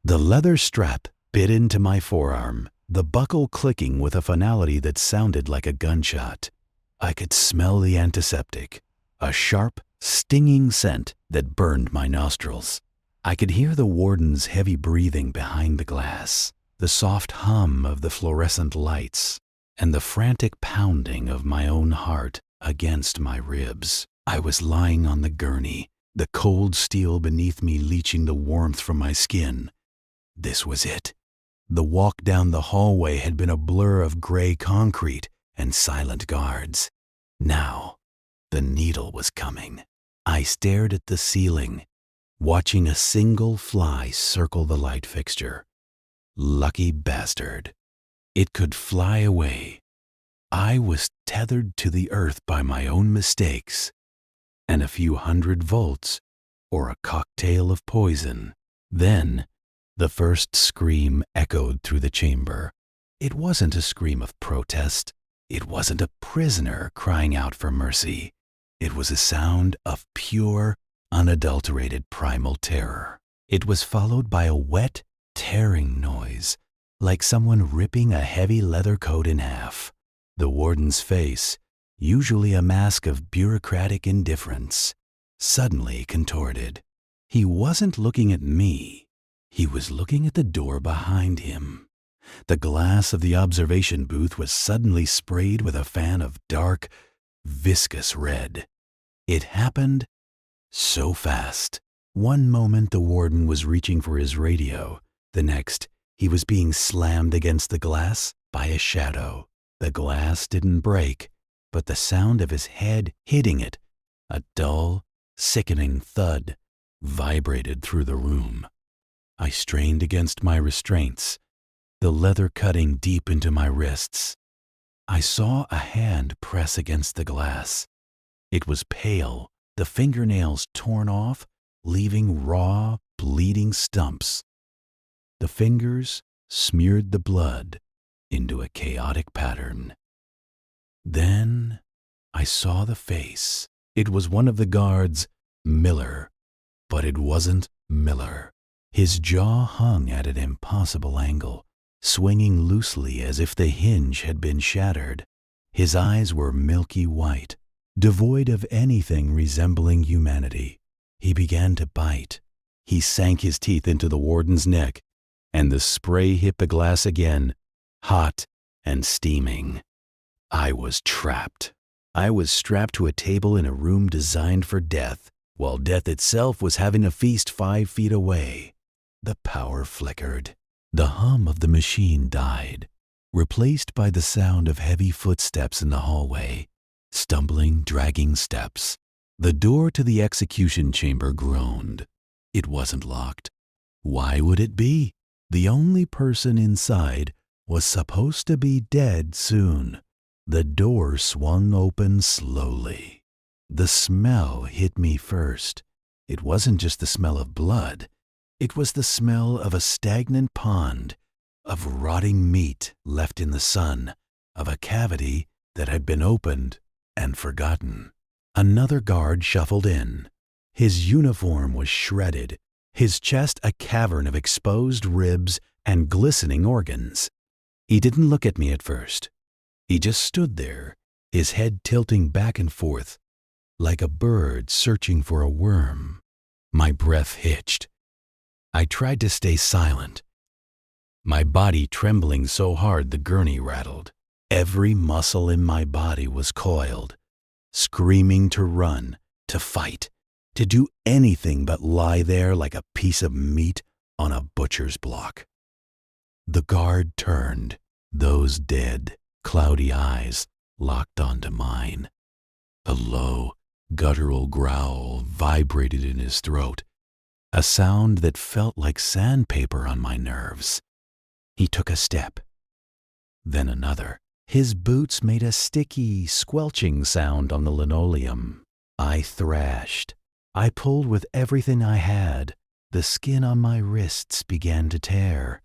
The leather strap bit into my forearm, the buckle clicking with a finality that sounded like a gunshot. I could smell the antiseptic, a sharp, stinging scent that burned my nostrils. I could hear the warden's heavy breathing behind the glass, the soft hum of the fluorescent lights, and the frantic pounding of my own heart against my ribs. I was lying on the gurney, the cold steel beneath me leaching the warmth from my skin. This was it. The walk down the hallway had been a blur of gray concrete and silent guards. Now, the needle was coming. I stared at the ceiling, watching a single fly circle the light fixture. Lucky bastard. It could fly away. I was tethered to the earth by my own mistakes, and a few 100 volts, or a cocktail of poison. Then, the first scream echoed through the chamber. It wasn't a scream of protest. It wasn't a prisoner crying out for mercy. It was a sound of pure, unadulterated primal terror. It was followed by a wet, tearing noise, like someone ripping a heavy leather coat in half. The warden's face, usually a mask of bureaucratic indifference, suddenly contorted. He wasn't looking at me. He was looking at the door behind him. The glass of the observation booth was suddenly sprayed with a fan of dark, viscous red. It happened so fast. One moment the warden was reaching for his radio. The next, he was being slammed against the glass by a shadow. The glass didn't break, but the sound of his head hitting it, a dull, sickening thud, vibrated through the room. I strained against my restraints, the leather cutting deep into my wrists. I saw a hand press against the glass. It was pale, the fingernails torn off, leaving raw, bleeding stumps. The fingers smeared the blood into a chaotic pattern. Then I saw the face. It was one of the guards, Miller, but it wasn't Miller. His jaw hung at an impossible angle, swinging loosely as if the hinge had been shattered. His eyes were milky white, devoid of anything resembling humanity. He began to bite. He sank his teeth into the warden's neck, and the spray hit the glass again, hot and steaming. I was trapped. I was strapped to a table in a room designed for death, while death itself was having a feast 5 feet away. The power flickered. The hum of the machine died, replaced by the sound of heavy footsteps in the hallway, stumbling, dragging steps. The door to the execution chamber groaned. It wasn't locked. Why would it be? The only person inside was supposed to be dead soon. The door swung open slowly. The smell hit me first. It wasn't just the smell of blood. It was the smell of a stagnant pond, of rotting meat left in the sun, of a cavity that had been opened and forgotten. Another guard shuffled in. His uniform was shredded, his chest a cavern of exposed ribs and glistening organs. He didn't look at me at first. He just stood there, his head tilting back and forth, like a bird searching for a worm. My breath hitched. I tried to stay silent, my body trembling so hard the gurney rattled. Every muscle in my body was coiled, screaming to run, to fight, to do anything but lie there like a piece of meat on a butcher's block. The guard turned, those dead, cloudy eyes locked onto mine. A low, guttural growl vibrated in his throat, a sound that felt like sandpaper on my nerves. He took a step, then another. His boots made a sticky, squelching sound on the linoleum. I thrashed. I pulled with everything I had. The skin on my wrists began to tear,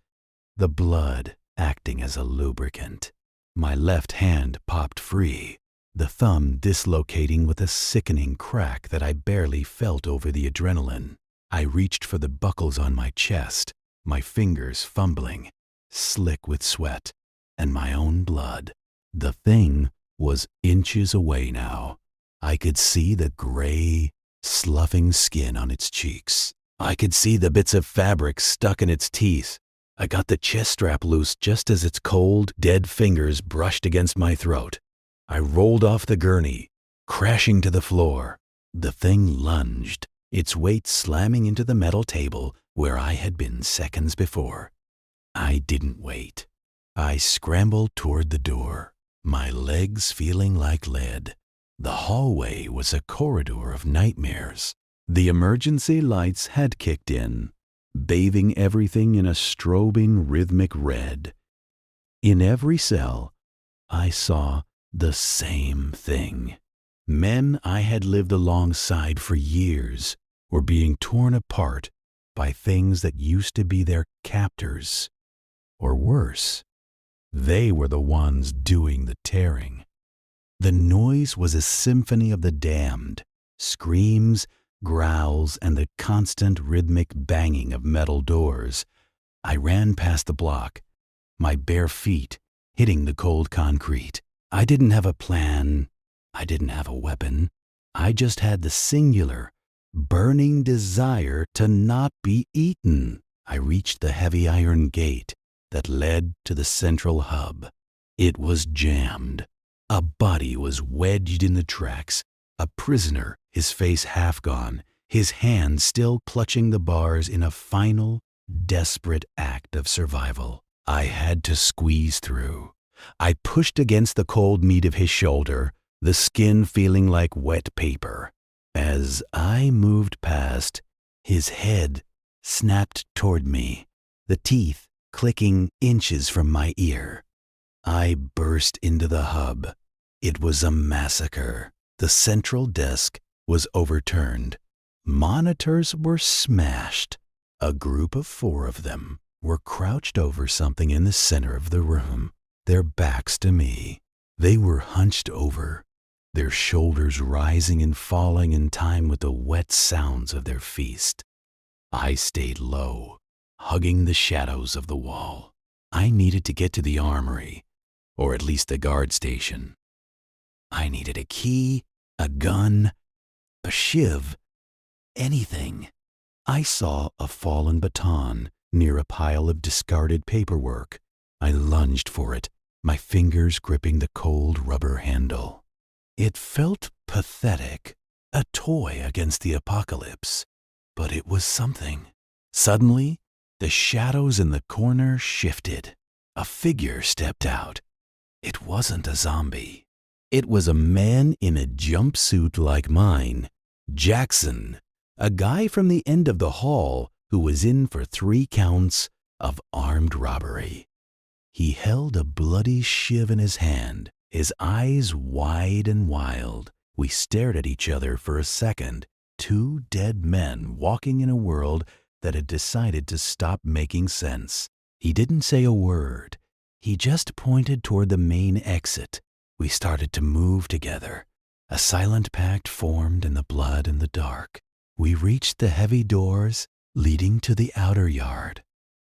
the blood acting as a lubricant. My left hand popped free, the thumb dislocating with a sickening crack that I barely felt over the adrenaline. I reached for the buckles on my chest, my fingers fumbling, slick with sweat and my own blood. The thing was inches away now. I could see the gray, sloughing skin on its cheeks. I could see the bits of fabric stuck in its teeth. I got the chest strap loose just as its cold, dead fingers brushed against my throat. I rolled off the gurney, crashing to the floor. The thing lunged, its weight slamming into the metal table where I had been seconds before. I didn't wait. I scrambled toward the door, my legs feeling like lead. The hallway was a corridor of nightmares. The emergency lights had kicked in, bathing everything in a strobing rhythmic red. In every cell, I saw the same thing. Men I had lived alongside for years were being torn apart by things that used to be their captors. Or worse, they were the ones doing the tearing. The noise was a symphony of the damned, screams, growls, and the constant rhythmic banging of metal doors. I ran past the block, my bare feet hitting the cold concrete. I didn't have a plan. I didn't have a weapon. I just had the singular, burning desire to not be eaten. I reached the heavy iron gate that led to the central hub. It was jammed. A body was wedged in the tracks, a prisoner, his face half gone, his hand still clutching the bars in a final, desperate act of survival. I had to squeeze through. I pushed against the cold meat of his shoulder, the skin feeling like wet paper. As I moved past, his head snapped toward me, the teeth clicking inches from my ear. I burst into the hub. It was a massacre. The central desk was overturned. Monitors were smashed. A group of 4 of them were crouched over something in the center of the room, their backs to me. They were hunched over, their shoulders rising and falling in time with the wet sounds of their feast. I stayed low, hugging the shadows of the wall. I needed to get to the armory, or at least the guard station. I needed a key, a gun, a shiv, anything. I saw a fallen baton near a pile of discarded paperwork. I lunged for it, my fingers gripping the cold rubber handle. It felt pathetic, a toy against the apocalypse, but it was something. Suddenly, the shadows in the corner shifted. A figure stepped out. It wasn't a zombie. It was a man in a jumpsuit like mine, Jackson, a guy from the end of the hall who was in for 3 counts of armed robbery. He held a bloody shiv in his hand, his eyes wide and wild. We stared at each other for a second, 2 dead men walking in a world that had decided to stop making sense. He didn't say a word. He just pointed toward the main exit. We started to move together. A silent pact formed in the blood and the dark. We reached the heavy doors leading to the outer yard.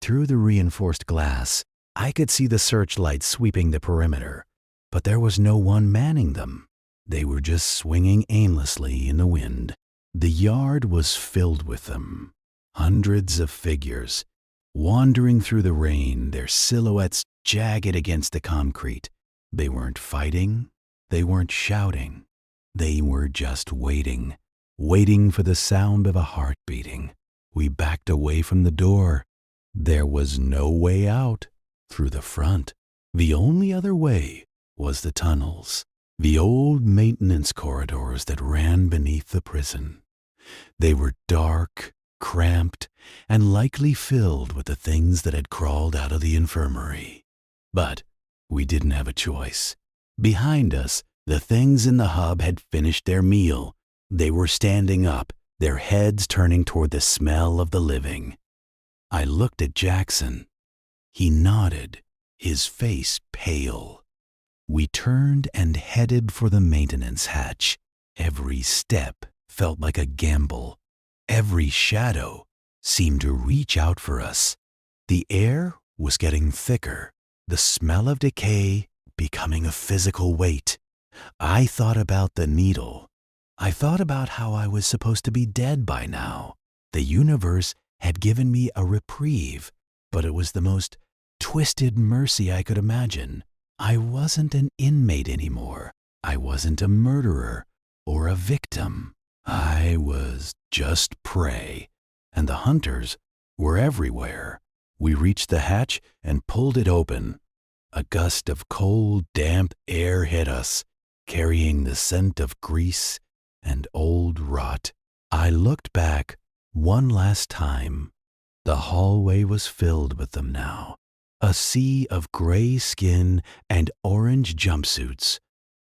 Through the reinforced glass, I could see the searchlights sweeping the perimeter, but there was no one manning them. They were just swinging aimlessly in the wind. The yard was filled with them. Hundreds of figures, wandering through the rain, their silhouettes jagged against the concrete. They weren't fighting. They weren't shouting. They were just waiting, waiting for the sound of a heart beating. We backed away from the door. There was no way out through the front. The only other way was the tunnels, the old maintenance corridors that ran beneath the prison. They were dark, cramped, and likely filled with the things that had crawled out of the infirmary. But we didn't have a choice. Behind us, the things in the hub had finished their meal. They were standing up, their heads turning toward the smell of the living. I looked at Jackson. He nodded, his face pale. We turned and headed for the maintenance hatch. Every step felt like a gamble. Every shadow seemed to reach out for us. The air was getting thicker, the smell of decay becoming a physical weight. I thought about the needle. I thought about how I was supposed to be dead by now. The universe had given me a reprieve, but it was the most twisted mercy I could imagine. I wasn't an inmate anymore. I wasn't a murderer or a victim. I was just prey, and the hunters were everywhere. We reached the hatch and pulled it open. A gust of cold, damp air hit us, carrying the scent of grease and old rot. I looked back one last time. The hallway was filled with them now. A sea of gray skin and orange jumpsuits,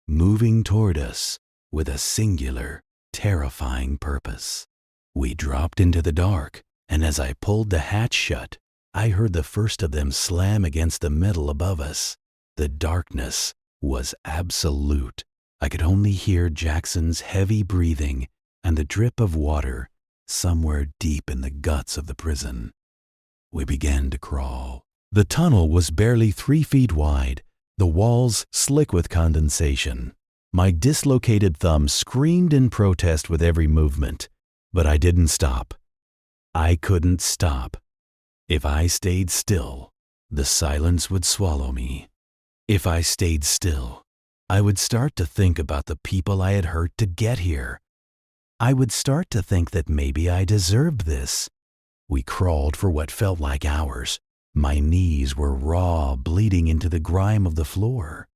moving toward us with a singular, terrifying purpose. We dropped into the dark, and as I pulled the hatch shut, I heard the first of them slam against the metal above us. The darkness was absolute. I could only hear Jackson's heavy breathing and the drip of water somewhere deep in the guts of the prison. We began to crawl. The tunnel was barely 3 feet wide, the walls slick with condensation. My dislocated thumb screamed in protest with every movement, but I didn't stop. I couldn't stop. If I stayed still, the silence would swallow me. If I stayed still, I would start to think about the people I had hurt to get here. I would start to think that maybe I deserved this. We crawled for what felt like hours. My knees were raw, bleeding into the grime of the floor.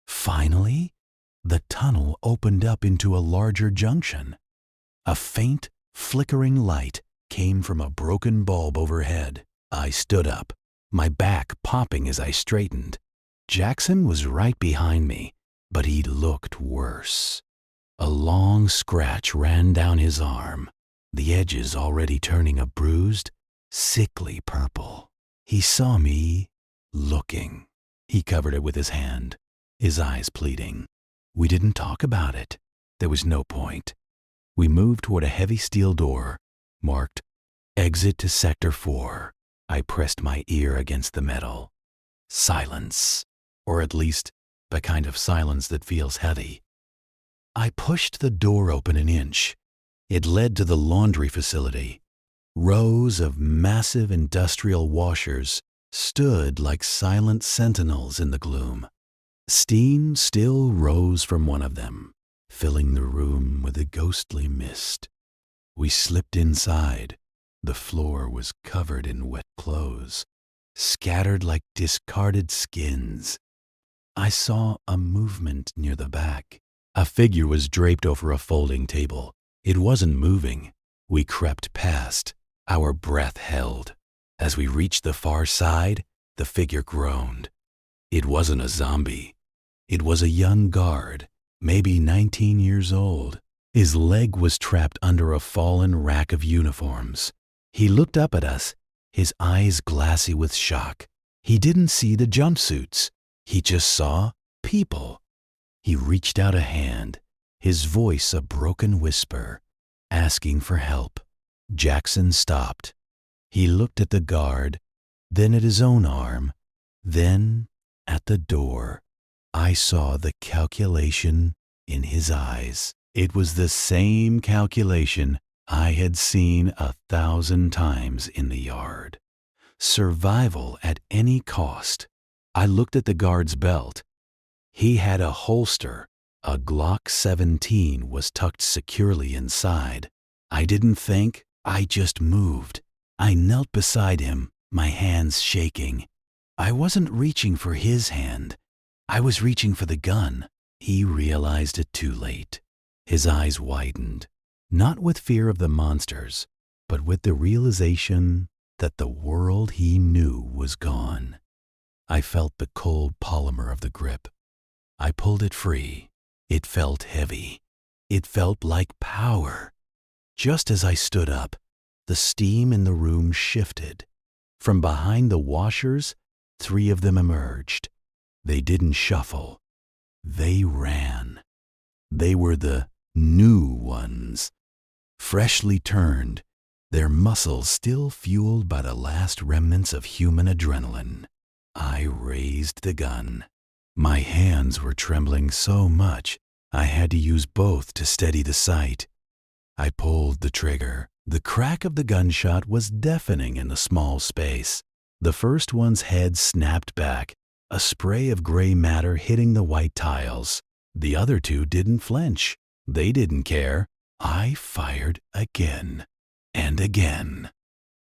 Finally, the tunnel opened up into a larger junction. A faint, flickering light came from a broken bulb overhead. I stood up, my back popping as I straightened. Jackson was right behind me, but he looked worse. A long scratch ran down his arm, the edges already turning a bruised, sickly purple. He saw me looking. He covered it with his hand, his eyes pleading. We didn't talk about it. There was no point. We moved toward a heavy steel door, marked Exit to Sector 4. I pressed my ear against the metal. Silence, or at least the kind of silence that feels heavy. I pushed the door open an inch. It led to the laundry facility. Rows of massive industrial washers stood like silent sentinels in the gloom. Steam still rose from one of them, filling the room with a ghostly mist. We slipped inside. The floor was covered in wet clothes, scattered like discarded skins. I saw a movement near the back. A figure was draped over a folding table. It wasn't moving. We crept past. Our breath held. As we reached the far side, the figure groaned. It wasn't a zombie. It was a young guard, maybe 19 years old. His leg was trapped under a fallen rack of uniforms. He looked up at us, his eyes glassy with shock. He didn't see the jumpsuits. He just saw people. He reached out a hand, his voice a broken whisper, asking for help. Jackson stopped. He looked at the guard, then at his own arm, then at the door. I saw the calculation in his eyes. It was the same calculation I had seen 1,000 times in the yard. Survival at any cost. I looked at the guard's belt. He had a holster. A Glock 17 was tucked securely inside. I didn't think, I just moved. I knelt beside him, my hands shaking. I wasn't reaching for his hand. I was reaching for the gun. He realized it too late. His eyes widened, not with fear of the monsters, but with the realization that the world he knew was gone. I felt the cold polymer of the grip. I pulled it free. It felt heavy. It felt like power. Just as I stood up, the steam in the room shifted. From behind the washers, 3 of them emerged. They didn't shuffle. They ran. They were the new ones. Freshly turned, their muscles still fueled by the last remnants of human adrenaline. I raised the gun. My hands were trembling so much I had to use both to steady the sight. I pulled the trigger. The crack of the gunshot was deafening in the small space. The first one's head snapped back, a spray of gray matter hitting the white tiles. The other two didn't flinch. They didn't care. I fired again and again.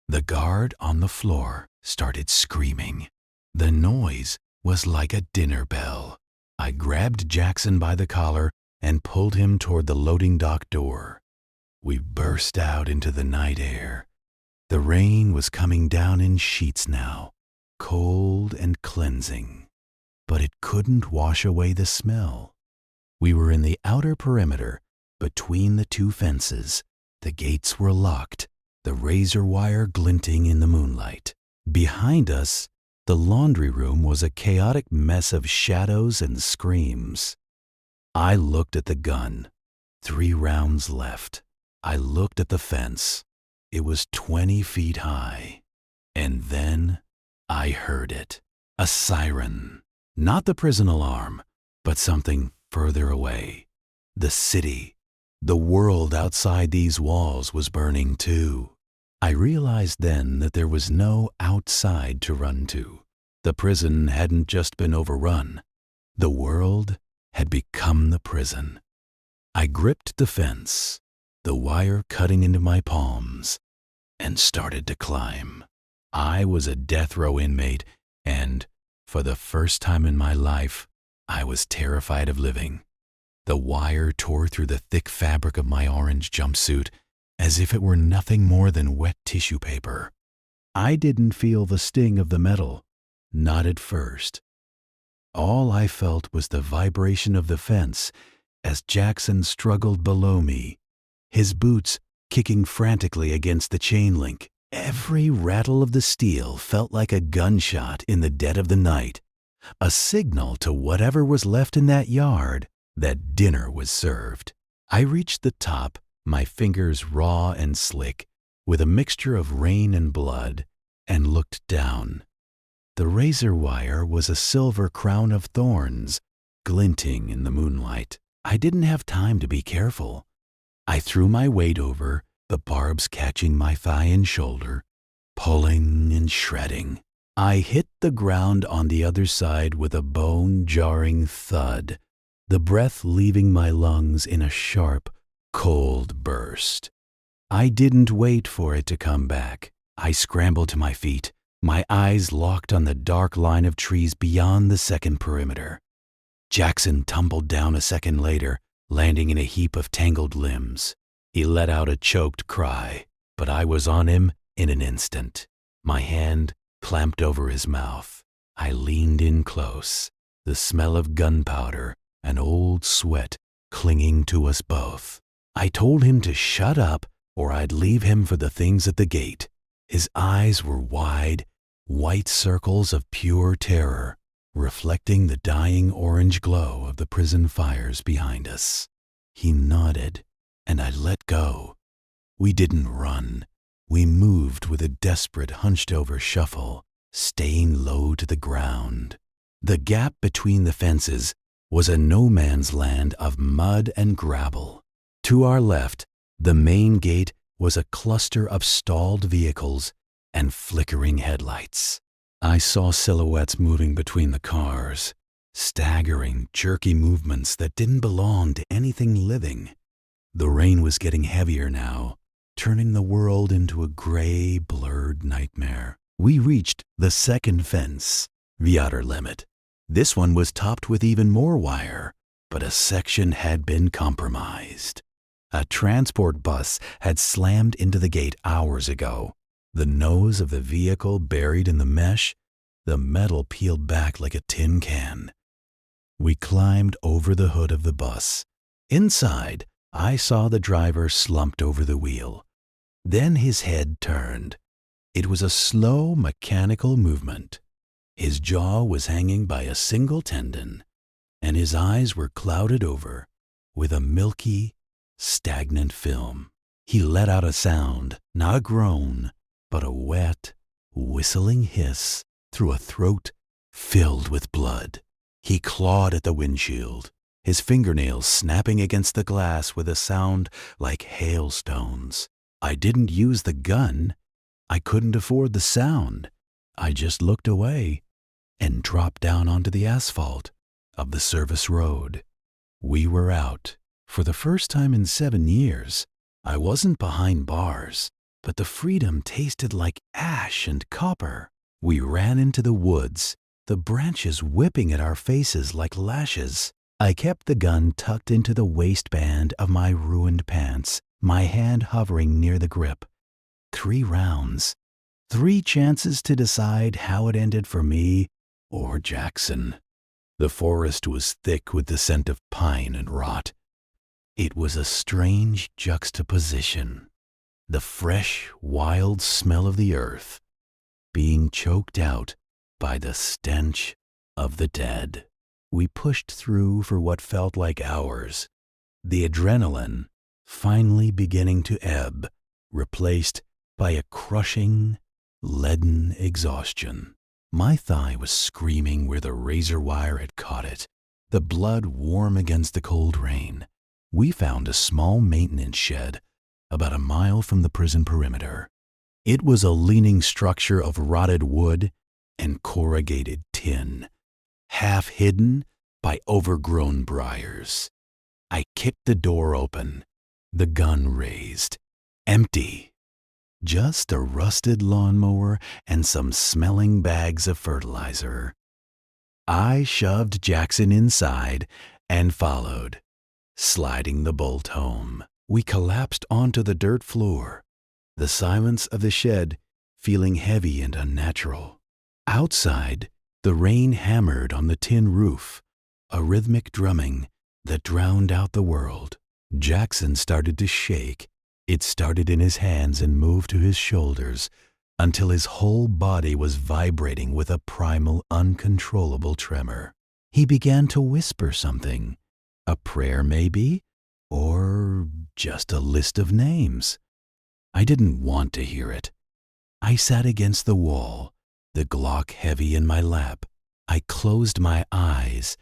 The guard on the floor started screaming. The noise was like a dinner bell. I grabbed Jackson by the collar and pulled him toward the loading dock door. We burst out into the night air. The rain was coming down in sheets now, cold and cleansing, but it couldn't wash away the smell. We were in the outer perimeter, between the two fences. The gates were locked, the razor wire glinting in the moonlight. Behind us, the laundry room was a chaotic mess of shadows and screams. I looked at the gun. 3 rounds left. I looked at the fence. It was 20 feet high. And then I heard it. A siren. Not the prison alarm, but something further away. The city, the world outside these walls was burning too. I realized then that there was no outside to run to. The prison hadn't just been overrun. The world had become the prison. I gripped the fence, the wire cutting into my palms, and started to climb. I was a death row inmate, and, for the first time in my life, I was terrified of living. The wire tore through the thick fabric of my orange jumpsuit as if it were nothing more than wet tissue paper. I didn't feel the sting of the metal, not at first. All I felt was the vibration of the fence as Jackson struggled below me, his boots kicking frantically against the chain link. Every rattle of the steel felt like a gunshot in the dead of the night, a signal to whatever was left in that yard that dinner was served. I reached the top, my fingers raw and slick, with a mixture of rain and blood, and looked down. The razor wire was a silver crown of thorns, glinting in the moonlight. I didn't have time to be careful. I threw my weight over, the barbs catching my thigh and shoulder, pulling and shredding. I hit the ground on the other side with a bone-jarring thud, the breath leaving my lungs in a sharp, cold burst. I didn't wait for it to come back. I scrambled to my feet, my eyes locked on the dark line of trees beyond the second perimeter. Jackson tumbled down a second later, landing in a heap of tangled limbs. He let out a choked cry, but I was on him in an instant. My hand clamped over his mouth. I leaned in close, the smell of gunpowder and old sweat clinging to us both. I told him to shut up or I'd leave him for the things at the gate. His eyes were wide, white circles of pure terror, reflecting the dying orange glow of the prison fires behind us. He nodded, and I let go. We didn't run. We moved with a desperate hunched-over shuffle, staying low to the ground. The gap between the fences was a no-man's land of mud and gravel. To our left, the main gate was a cluster of stalled vehicles and flickering headlights. I saw silhouettes moving between the cars, staggering, jerky movements that didn't belong to anything living. The rain was getting heavier now, turning the world into a gray, blurred nightmare. We reached the second fence, the outer limit. This one was topped with even more wire, but a section had been compromised. A transport bus had slammed into the gate hours ago. The nose of the vehicle buried in the mesh, the metal peeled back like a tin can. We climbed over the hood of the bus. Inside, I saw the driver slumped over the wheel. Then his head turned. It was a slow, mechanical movement. His jaw was hanging by a single tendon, and his eyes were clouded over with a milky, stagnant film. He let out a sound, not a groan, but a wet, whistling hiss through a throat filled with blood. He clawed at the windshield, his fingernails snapping against the glass with a sound like hailstones. I didn't use the gun. I couldn't afford the sound. I just looked away and dropped down onto the asphalt of the service road. We were out. For the first time in 7 years, I wasn't behind bars, but the freedom tasted like ash and copper. We ran into the woods, the branches whipping at our faces like lashes. I kept the gun tucked into the waistband of my ruined pants, my hand hovering near the grip. 3 rounds. 3 chances to decide how it ended for me or Jackson. The forest was thick with the scent of pine and rot. It was a strange juxtaposition. The fresh, wild smell of the earth being choked out by the stench of the dead. We pushed through for what felt like hours, the adrenaline finally beginning to ebb, replaced by a crushing, leaden exhaustion. My thigh was screaming where the razor wire had caught it, the blood warm against the cold rain. We found a small maintenance shed about a mile from the prison perimeter. It was a leaning structure of rotted wood and corrugated tin, half hidden by overgrown briars. I kicked the door open, the gun raised, empty. Just a rusted lawnmower and some smelling bags of fertilizer. I shoved Jackson inside and followed, sliding the bolt home. We collapsed onto the dirt floor, the silence of the shed feeling heavy and unnatural. Outside, the rain hammered on the tin roof, a rhythmic drumming that drowned out the world. Jackson started to shake. It started in his hands and moved to his shoulders until his whole body was vibrating with a primal, uncontrollable tremor. He began to whisper something, a prayer maybe, or just a list of names. I didn't want to hear it. I sat against the wall, the Glock heavy in my lap. I closed my eyes,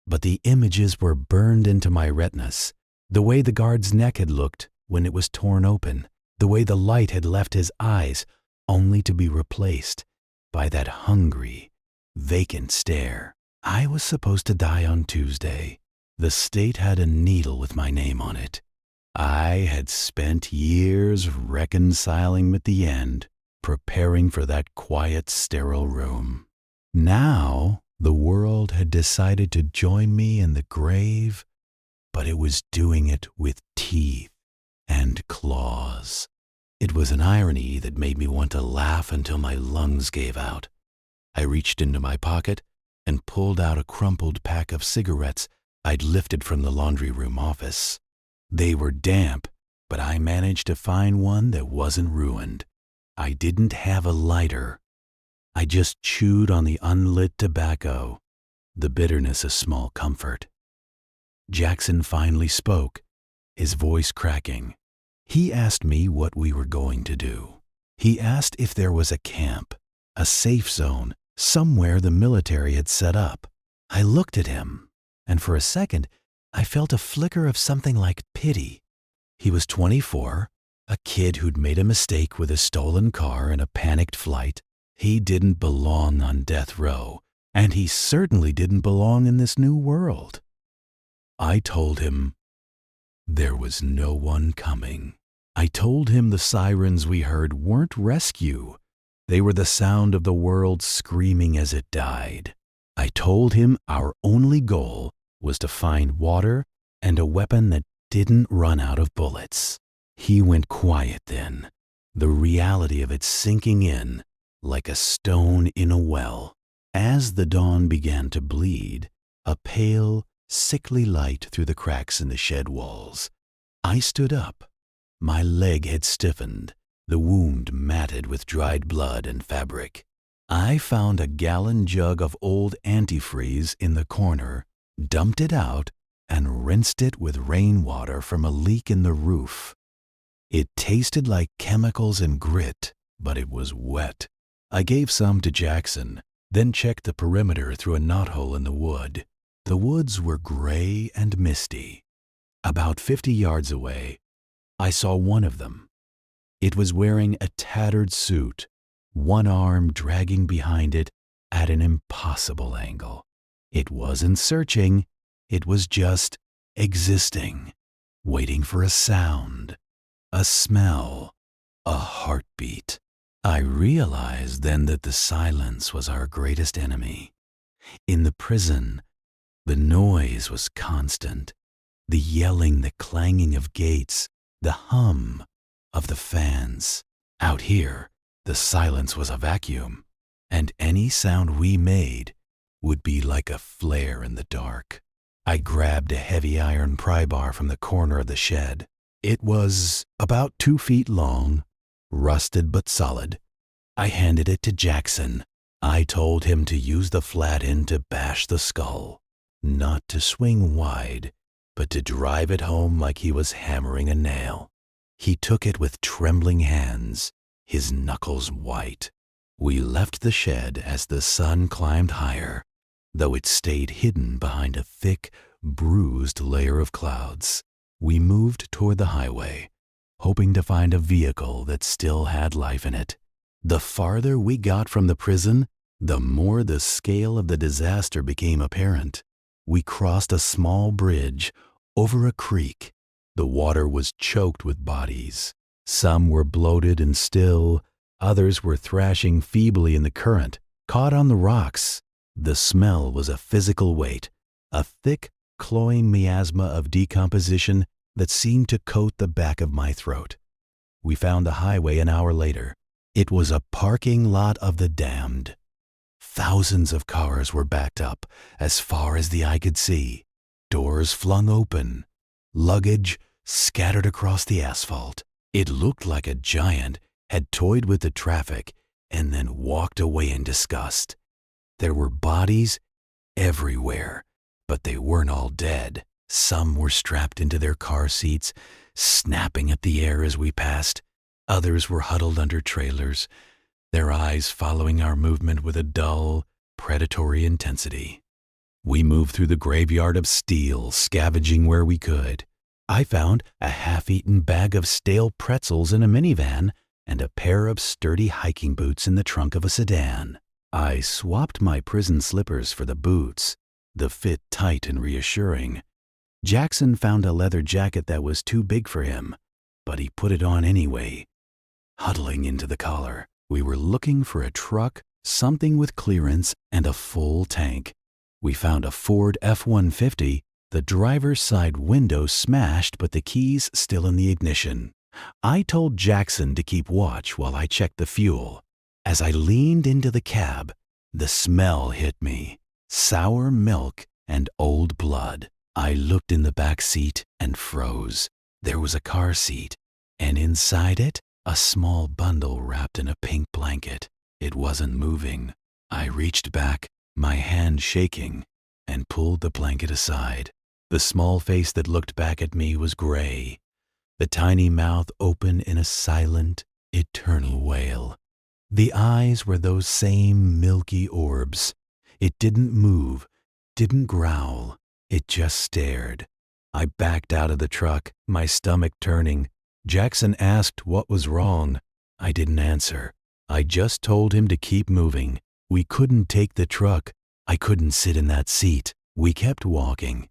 but the images were burned into my retinas. The way the guard's neck had looked when it was torn open, the way the light had left his eyes only to be replaced by that hungry, vacant stare. I was supposed to die on Tuesday. The state had a needle with my name on it. I had spent years reconciling with the end, preparing for that quiet, sterile room. Now, the world had decided to join me in the grave, but it was doing it with teeth and claws. It was an irony that made me want to laugh until my lungs gave out. I reached into my pocket and pulled out a crumpled pack of cigarettes I'd lifted from the laundry room office. They were damp, but I managed to find one that wasn't ruined. I didn't have a lighter. I just chewed on the unlit tobacco, the bitterness a small comfort. Jackson finally spoke, his voice cracking. He asked me what we were going to do. He asked if there was a camp, a safe zone, somewhere the military had set up. I looked at him, and for a second, I felt a flicker of something like pity. He was 24, a kid who'd made a mistake with a stolen car and a panicked flight. He didn't belong on death row, and he certainly didn't belong in this new world. I told him there was no one coming. I told him the sirens we heard weren't rescue. They were the sound of the world screaming as it died. I told him our only goal was to find water and a weapon that didn't run out of bullets. He went quiet then, the reality of it sinking in like a stone in a well. As the dawn began to bleed, a pale, sickly light through the cracks in the shed walls. I stood up. My leg had stiffened, the wound matted with dried blood and fabric. I found a gallon jug of old antifreeze in the corner, dumped it out, and rinsed it with rainwater from a leak in the roof. It tasted like chemicals and grit, but it was wet. I gave some to Jackson, then checked the perimeter through a knothole in the wood. The woods were gray and misty. About 50 yards away, I saw one of them. It was wearing a tattered suit, one arm dragging behind it at an impossible angle. It wasn't searching, it was just existing, waiting for a sound, a smell, a heartbeat. I realized then that the silence was our greatest enemy. In the prison, the noise was constant. The yelling, the clanging of gates, the hum of the fans. Out here, the silence was a vacuum, and any sound we made would be like a flare in the dark. I grabbed a heavy iron pry bar from the corner of the shed. It was about 2 feet long, rusted but solid. I handed it to Jackson. I told him to use the flat end to bash the skull, not to swing wide, but to drive it home like he was hammering a nail. He took it with trembling hands, his knuckles white. We left the shed as the sun climbed higher, though it stayed hidden behind a thick, bruised layer of clouds. We moved toward the highway, hoping to find a vehicle that still had life in it. The farther we got from the prison, the more the scale of the disaster became apparent. We crossed a small bridge over a creek. The water was choked with bodies. Some were bloated and still, others were thrashing feebly in the current, caught on the rocks. The smell was a physical weight, a thick, cloying miasma of decomposition that seemed to coat the back of my throat. We found the highway an hour later. It was a parking lot of the damned. Thousands of cars were backed up as far as the eye could see, doors flung open, luggage scattered across the asphalt. It looked like a giant had toyed with the traffic and then walked away in disgust. There were bodies everywhere, but they weren't all dead. Some were strapped into their car seats, snapping at the air as we passed. Others were huddled under trailers, their eyes following our movement with a dull, predatory intensity. We moved through the graveyard of steel, scavenging where we could. I found a half-eaten bag of stale pretzels in a minivan and a pair of sturdy hiking boots in the trunk of a sedan. I swapped my prison slippers for the boots, the fit tight and reassuring. Jackson found a leather jacket that was too big for him, but he put it on anyway, huddling into the collar. We were looking for a truck, something with clearance and a full tank. We found a Ford F-150, the driver's side window smashed but the keys still in the ignition. I told Jackson to keep watch while I checked the fuel. As I leaned into the cab, the smell hit me. Sour milk and old blood. I looked in the back seat and froze. There was a car seat, and inside it, a small bundle wrapped in a pink blanket. It wasn't moving. I reached back, my hand shaking, and pulled the blanket aside. The small face that looked back at me was gray, the tiny mouth open in a silent, eternal wail. The eyes were those same milky orbs. It didn't move, didn't growl. It just stared. I backed out of the truck, my stomach turning. Jackson asked what was wrong. I didn't answer. I just told him to keep moving. We couldn't take the truck. I couldn't sit in that seat. We kept walking,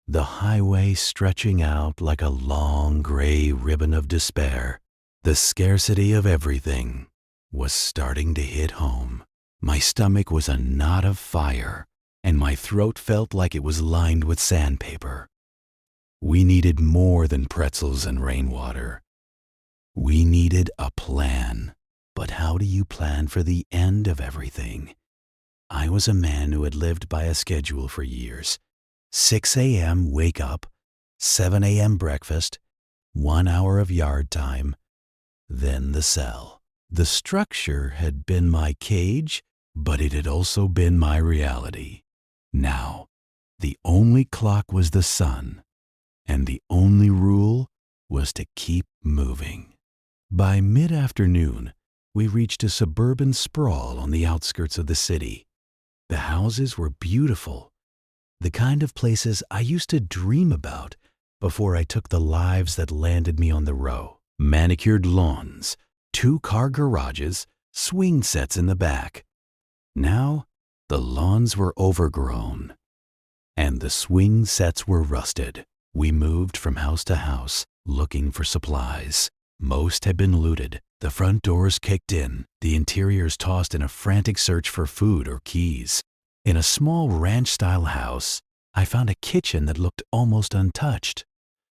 the highway stretching out like a long gray ribbon of despair. The scarcity of everything was starting to hit home. My stomach was a knot of fire, and my throat felt like it was lined with sandpaper. We needed more than pretzels and rainwater. We needed a plan. But how do you plan for the end of everything? I was a man who had lived by a schedule for years. 6 a.m. wake up, 7 a.m. breakfast, 1 hour of yard time, then the cell. The structure had been my cage, but it had also been my reality. Now, the only clock was the sun, and the only rule was to keep moving. By mid-afternoon, we reached a suburban sprawl on the outskirts of the city. The houses were beautiful, the kind of places I used to dream about before I took the lives that landed me on the row. Manicured lawns, 2-car garages, swing sets in the back. Now, the lawns were overgrown, and the swing sets were rusted. We moved from house to house, looking for supplies. Most had been looted, the front doors kicked in, the interiors tossed in a frantic search for food or keys. In a small ranch-style house, I found a kitchen that looked almost untouched.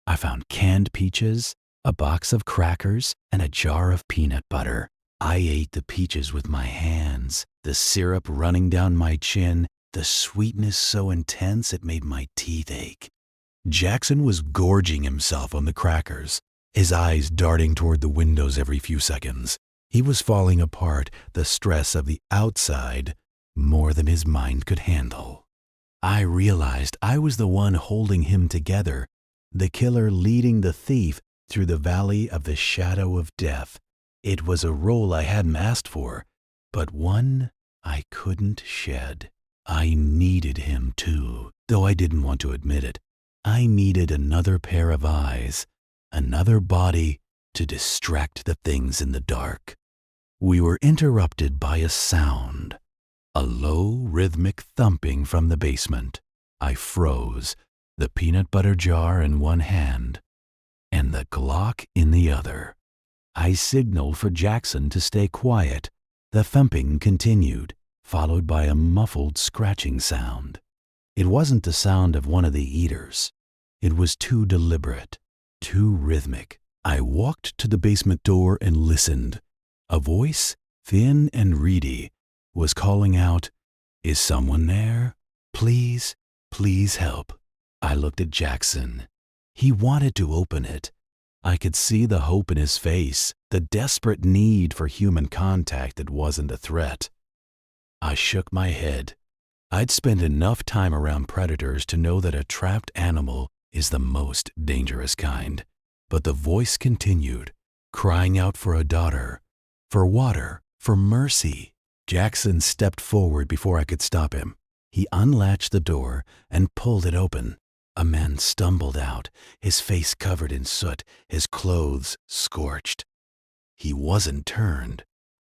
I found canned peaches, a box of crackers, and a jar of peanut butter. I ate the peaches with my hands, the syrup running down my chin, the sweetness so intense it made my teeth ache. Jackson was gorging himself on the crackers, his eyes darting toward the windows every few seconds. He was falling apart, the stress of the outside more than his mind could handle. I realized I was the one holding him together, the killer leading the thief through the valley of the shadow of death. It was a role I hadn't asked for, but one I couldn't shed. I needed him too, though I didn't want to admit it. I needed another pair of eyes, another body to distract the things in the dark. We were interrupted by a sound, a low, rhythmic thumping from the basement. I froze, the peanut butter jar in one hand and the Glock in the other. I signaled for Jackson to stay quiet. The thumping continued, followed by a muffled scratching sound. It wasn't the sound of one of the eaters. It was too deliberate, too rhythmic. I walked to the basement door and listened. A voice, thin and reedy, was calling out, "Is someone there? Please, please help." I looked at Jackson. He wanted to open it. I could see the hope in his face, the desperate need for human contact that wasn't a threat. I shook my head. I'd spent enough time around predators to know that a trapped animal is the most dangerous kind. But the voice continued, crying out for a daughter, for water, for mercy. Jackson stepped forward before I could stop him. He unlatched the door and pulled it open. A man stumbled out, his face covered in soot, his clothes scorched. He wasn't turned,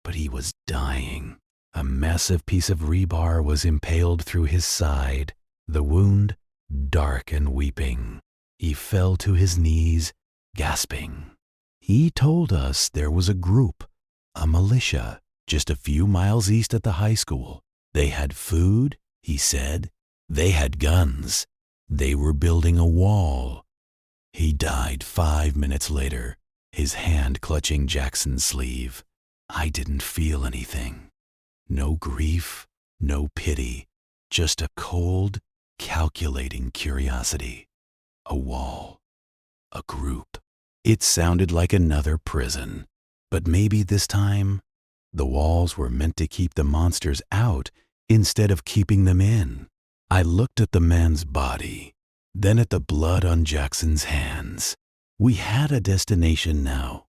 but he was dying. A massive piece of rebar was impaled through his side, the wound dark and weeping. He fell to his knees, gasping. He told us there was a group, a militia, just a few miles east at the high school. They had food, he said. They had guns. They were building a wall. He died 5 minutes later, his hand clutching Jackson's sleeve. I didn't feel anything. No grief, no pity, just a cold, calculating curiosity. A wall. A group. It sounded like another prison. But maybe this time, the walls were meant to keep the monsters out instead of keeping them in. I looked at the man's body, then at the blood on Jackson's hands. We had a destination now,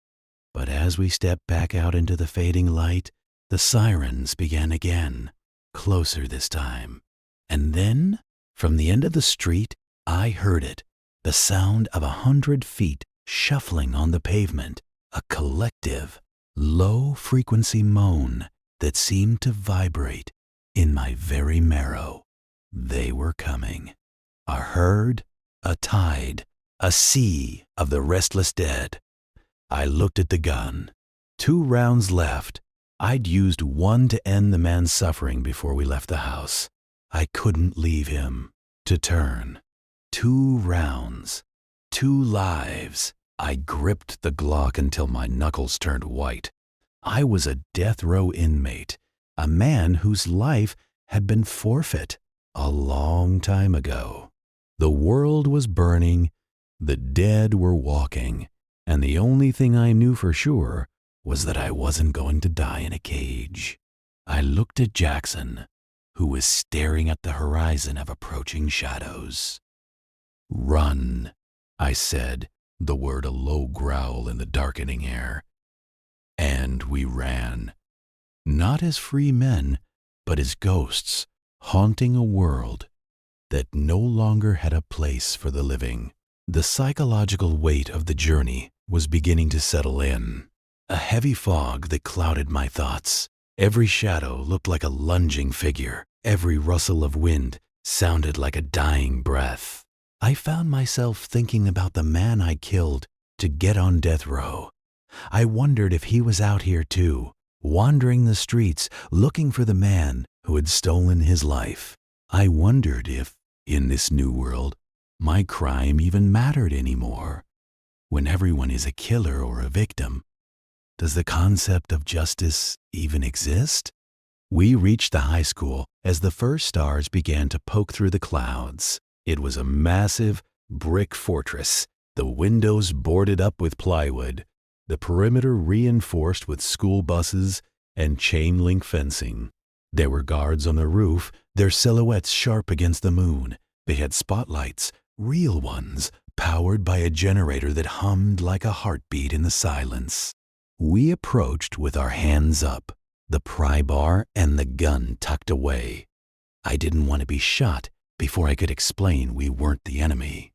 but as we stepped back out into the fading light, the sirens began again, closer this time. And then, from the end of the street, I heard it, the sound of 100 feet shuffling on the pavement, a collective, low-frequency moan that seemed to vibrate in my very marrow. They were coming. A herd, a tide, a sea of the restless dead. I looked at the gun. 2 rounds left. I'd used one to end the man's suffering before we left the house. I couldn't leave him to turn. 2 rounds. 2 lives. I gripped the Glock until my knuckles turned white. I was a death row inmate, a man whose life had been forfeit a long time ago. The world was burning, the dead were walking, and the only thing I knew for sure was that I wasn't going to die in a cage. I looked at Jackson, who was staring at the horizon of approaching shadows. "Run," I said, the word a low growl in the darkening air. And we ran. Not as free men, but as ghosts, haunting a world that no longer had a place for the living. The psychological weight of the journey was beginning to settle in. A heavy fog that clouded my thoughts. Every shadow looked like a lunging figure. Every rustle of wind sounded like a dying breath. I found myself thinking about the man I killed to get on death row. I wondered if he was out here too, wandering the streets looking for the man who had stolen his life. I wondered if, in this new world, my crime even mattered anymore. When everyone is a killer or a victim, does the concept of justice even exist? We reached the high school as the first stars began to poke through the clouds. It was a massive brick fortress, the windows boarded up with plywood, the perimeter reinforced with school buses and chain-link fencing. There were guards on the roof, their silhouettes sharp against the moon. They had spotlights, real ones, powered by a generator that hummed like a heartbeat in the silence. We approached with our hands up, the pry bar and the gun tucked away. I didn't want to be shot before I could explain we weren't the enemy.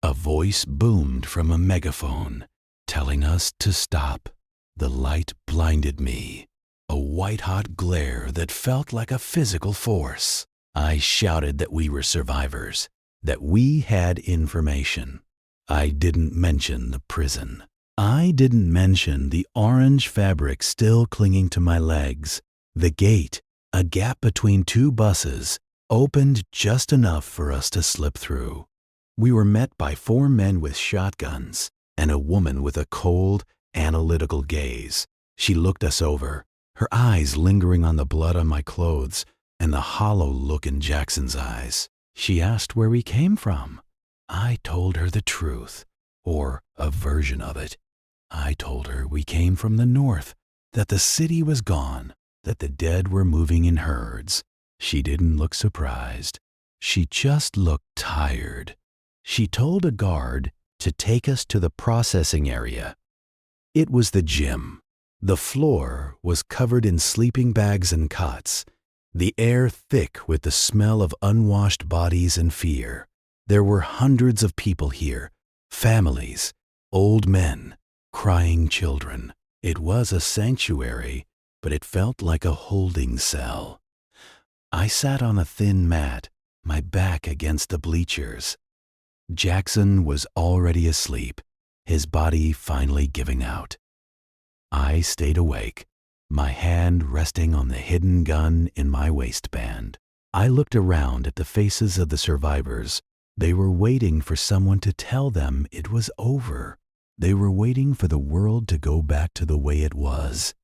A voice boomed from a megaphone, telling us to stop. The light blinded me, a white-hot glare that felt like a physical force. I shouted that we were survivors, that we had information. I didn't mention the prison. I didn't mention the orange fabric still clinging to my legs. The gate, a gap between two buses, opened just enough for us to slip through. We were met by 4 men with shotguns and a woman with a cold, analytical gaze. She looked us over, her eyes lingering on the blood on my clothes and the hollow look in Jackson's eyes. She asked where we came from. I told her the truth, or a version of it. I told her we came from the north, that the city was gone, that the dead were moving in herds. She didn't look surprised. She just looked tired. She told a guard to take us to the processing area. It was the gym. The floor was covered in sleeping bags and cots, the air thick with the smell of unwashed bodies and fear. There were hundreds of people here, families, old men, crying children. It was a sanctuary, but it felt like a holding cell. I sat on a thin mat, my back against the bleachers. Jackson was already asleep, his body finally giving out. I stayed awake, my hand resting on the hidden gun in my waistband. I looked around at the faces of the survivors. They were waiting for someone to tell them it was over. They were waiting for the world to go back to the way it was.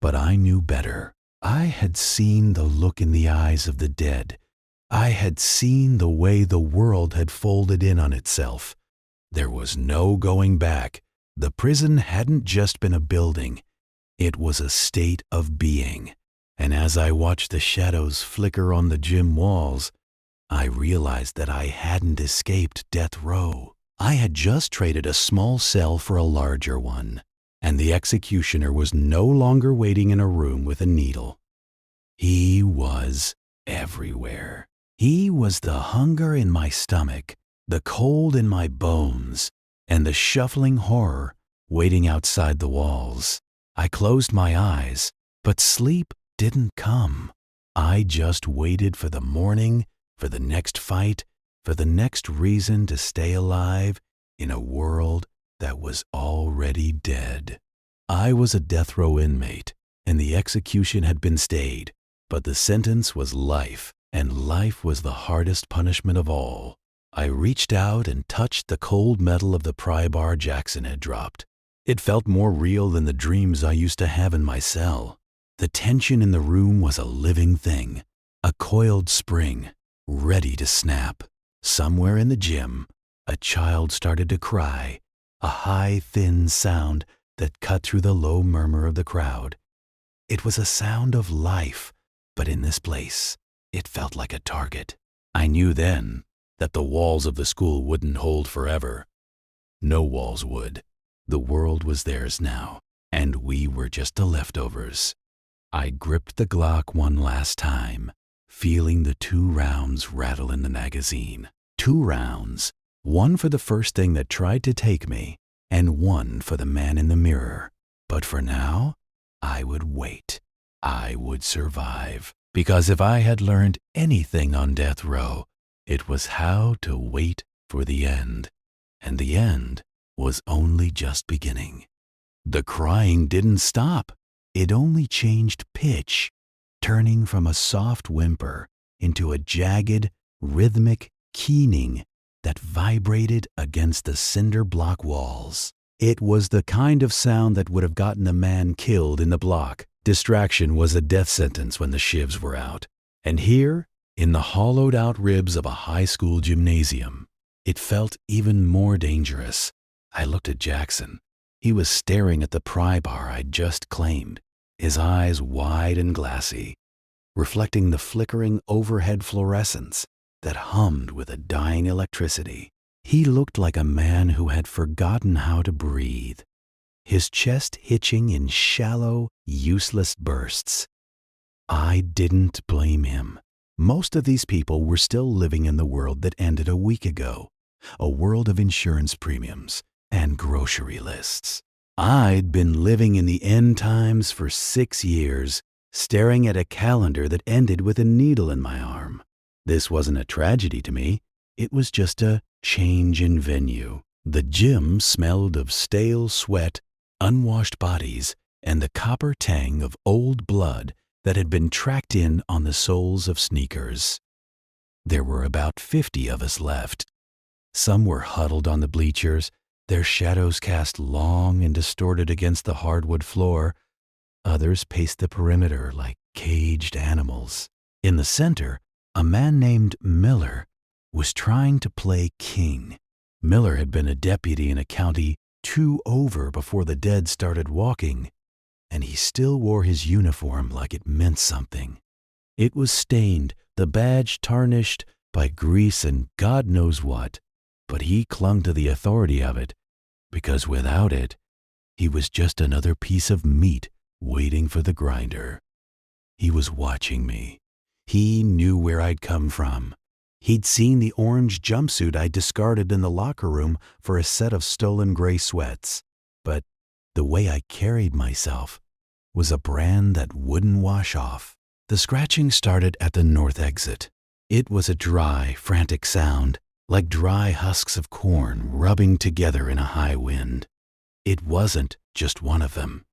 But I knew better. I had seen the look in the eyes of the dead. I had seen the way the world had folded in on itself. There was no going back. The prison hadn't just been a building. It was a state of being. And as I watched the shadows flicker on the gym walls, I realized that I hadn't escaped death row. I had just traded a small cell for a larger one, and the executioner was no longer waiting in a room with a needle. He was everywhere. He was the hunger in my stomach, the cold in my bones, and the shuffling horror waiting outside the walls. I closed my eyes, but sleep didn't come. I just waited for the morning, for the next fight, for the next reason to stay alive in a world that was already dead. I was a death row inmate, and the execution had been stayed, but the sentence was life, and life was the hardest punishment of all. I reached out and touched the cold metal of the pry bar Jackson had dropped. It felt more real than the dreams I used to have in my cell. The tension in the room was a living thing, a coiled spring, ready to snap. Somewhere in the gym, a child started to cry, a high, thin sound that cut through the low murmur of the crowd. It was a sound of life, but in this place, it felt like a target. I knew then that the walls of the school wouldn't hold forever. No walls would. The world was theirs now, and we were just the leftovers. I gripped the Glock one last time, feeling the 2 rounds rattle in the magazine. 2 rounds, one for the first thing that tried to take me, and one for the man in the mirror. But for now, I would wait. I would survive. Because if I had learned anything on death row, it was how to wait for the end. And the end was only just beginning. The crying didn't stop. It only changed pitch, turning from a soft whimper into a jagged, rhythmic keening that vibrated against the cinder block walls. It was the kind of sound that would have gotten a man killed in the block. Distraction was a death sentence when the shivs were out. And here, in the hollowed-out ribs of a high school gymnasium, it felt even more dangerous. I looked at Jackson. He was staring at the pry bar I'd just claimed, his eyes wide and glassy, reflecting the flickering overhead fluorescence that hummed with a dying electricity. He looked like a man who had forgotten how to breathe, his chest hitching in shallow, useless bursts. I didn't blame him. Most of these people were still living in the world that ended a week ago, a world of insurance premiums and grocery lists. I'd been living in the end times for 6 years, staring at a calendar that ended with a needle in my arm. This wasn't a tragedy to me. It was just a change in venue. The gym smelled of stale sweat, unwashed bodies, and the copper tang of old blood that had been tracked in on the soles of sneakers. There were about 50 of us left. Some were huddled on the bleachers, their shadows cast long and distorted against the hardwood floor. Others paced the perimeter like caged animals. In the center, a man named Miller was trying to play king. Miller had been a deputy in a county 2 over before the dead started walking, and he still wore his uniform like it meant something. It was stained, the badge tarnished by grease and God knows what, but he clung to the authority of it, because without it, he was just another piece of meat waiting for the grinder. He was watching me. He knew where I'd come from. He'd seen the orange jumpsuit I discarded in the locker room for a set of stolen gray sweats. But the way I carried myself was a brand that wouldn't wash off. The scratching started at the north exit. It was a dry, frantic sound, like dry husks of corn rubbing together in a high wind. It wasn't just one of them.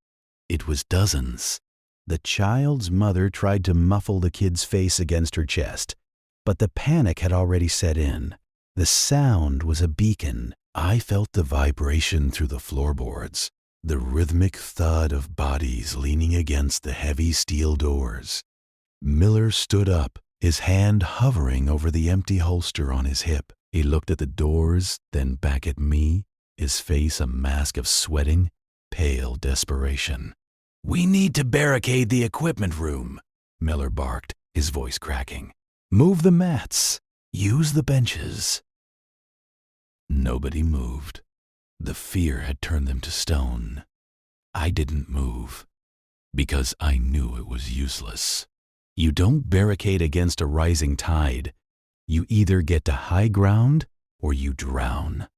It was dozens. The child's mother tried to muffle the kid's face against her chest, but the panic had already set in. The sound was a beacon. I felt the vibration through the floorboards, the rhythmic thud of bodies leaning against the heavy steel doors. Miller stood up, his hand hovering over the empty holster on his hip. He looked at the doors, then back at me, his face a mask of sweating, pale desperation. "We need to barricade the equipment room," Miller barked, his voice cracking. "Move the mats. Use the benches." Nobody moved. The fear had turned them to stone. I didn't move, because I knew it was useless. You don't barricade against a rising tide. You either get to high ground or you drown.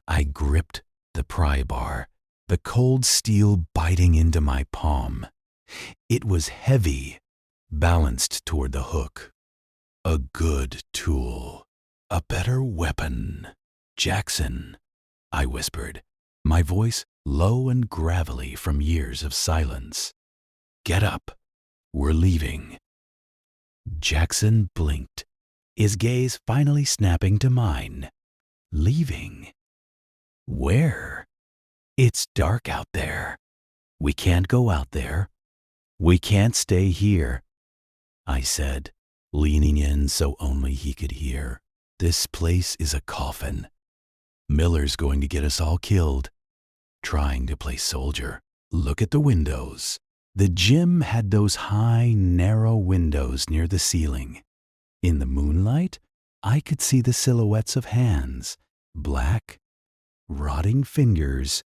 I gripped the pry bar, the cold steel biting into my palm. It was heavy, balanced toward the hook. A good tool. A better weapon. "Jackson," I whispered, my voice low and gravelly from years of silence. "Get up. We're leaving." Jackson blinked, his gaze finally snapping to mine. Leaving? Where? "It's dark out there. We can't go out there. We can't stay here," I said, leaning in so only he could hear. "This place is a coffin. Miller's going to get us all killed, trying to play soldier. Look at the windows." The gym had those high, narrow windows near the ceiling. In the moonlight, I could see the silhouettes of hands, black, rotting fingers,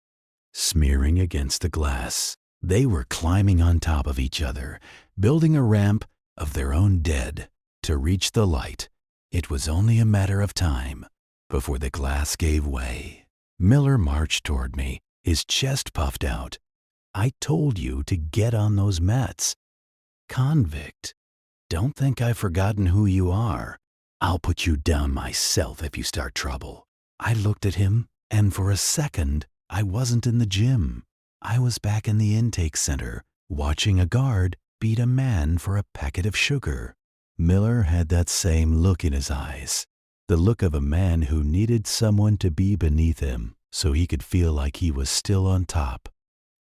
smearing against the glass. They were climbing on top of each other, building a ramp of their own dead to reach the light. It was only a matter of time before the glass gave way. Miller marched toward me, his chest puffed out. "I told you to get on those mats. Convict, don't think I've forgotten who you are. I'll put you down myself if you start trouble." I looked at him, and for a second, I wasn't in the gym. I was back in the intake center, watching a guard beat a man for a packet of sugar. Miller had that same look in his eyes, the look of a man who needed someone to be beneath him so he could feel like he was still on top.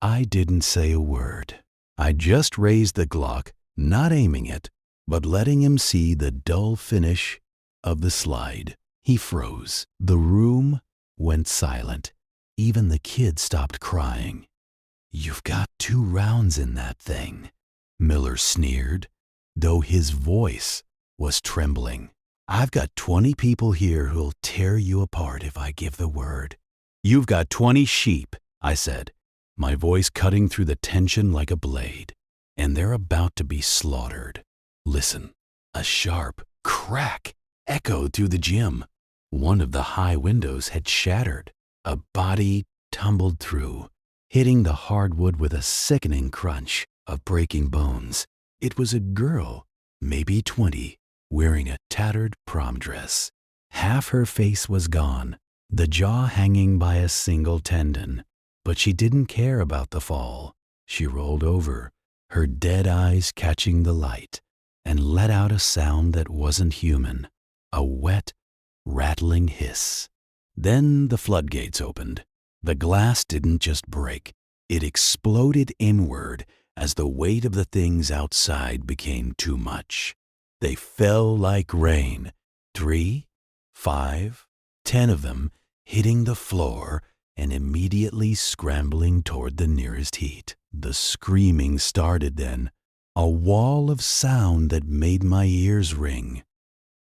I didn't say a word. I just raised the Glock, not aiming it, but letting him see the dull finish of the slide. He froze. The room went silent. Even the kids stopped crying. "You've got 2 rounds in that thing," Miller sneered, though his voice was trembling. "I've got 20 people here who'll tear you apart if I give the word." "You've got 20 sheep," I said, my voice cutting through the tension like a blade. "And they're about to be slaughtered." Listen, a sharp crack echoed through the gym. One of the high windows had shattered. A body tumbled through, hitting the hardwood with a sickening crunch of breaking bones. It was a girl, maybe 20, wearing a tattered prom dress. Half her face was gone, the jaw hanging by a single tendon. But she didn't care about the fall. She rolled over, her dead eyes catching the light, and let out a sound that wasn't human, a wet, rattling hiss. Then the floodgates opened. The glass didn't just break, it exploded inward as the weight of the things outside became too much. They fell like rain, 3, 5, 10 of them, hitting the floor and immediately scrambling toward the nearest heat. The screaming started then, a wall of sound that made my ears ring.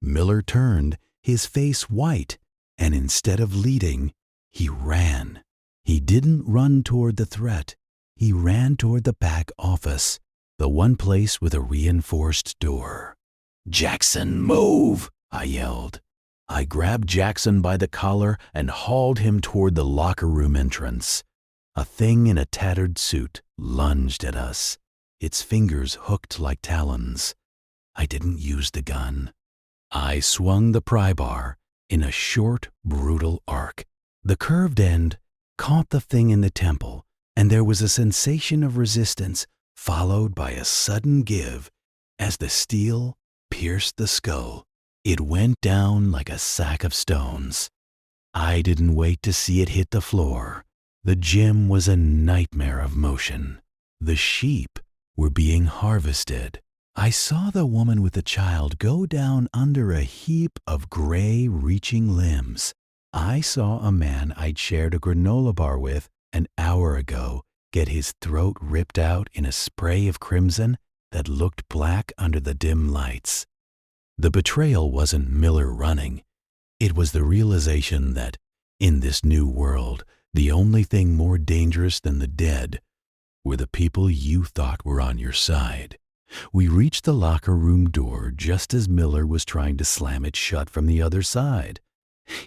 Miller turned, his face white, and instead of leading, he ran. He didn't run toward the threat. He ran toward the back office, the one place with a reinforced door. "Jackson, move!" I yelled. I grabbed Jackson by the collar and hauled him toward the locker room entrance. A thing in a tattered suit lunged at us, its fingers hooked like talons. I didn't use the gun. I swung the pry bar in a short, brutal arc. The curved end caught the thing in the temple, and there was a sensation of resistance followed by a sudden give as the steel pierced the skull. It went down like a sack of stones. I didn't wait to see it hit the floor. The gym was a nightmare of motion. The sheep were being harvested. I saw the woman with the child go down under a heap of gray, reaching limbs. I saw a man I'd shared a granola bar with an hour ago get his throat ripped out in a spray of crimson that looked black under the dim lights. The betrayal wasn't Miller running. It was the realization that, in this new world, the only thing more dangerous than the dead were the people you thought were on your side. We reached the locker room door just as Miller was trying to slam it shut from the other side.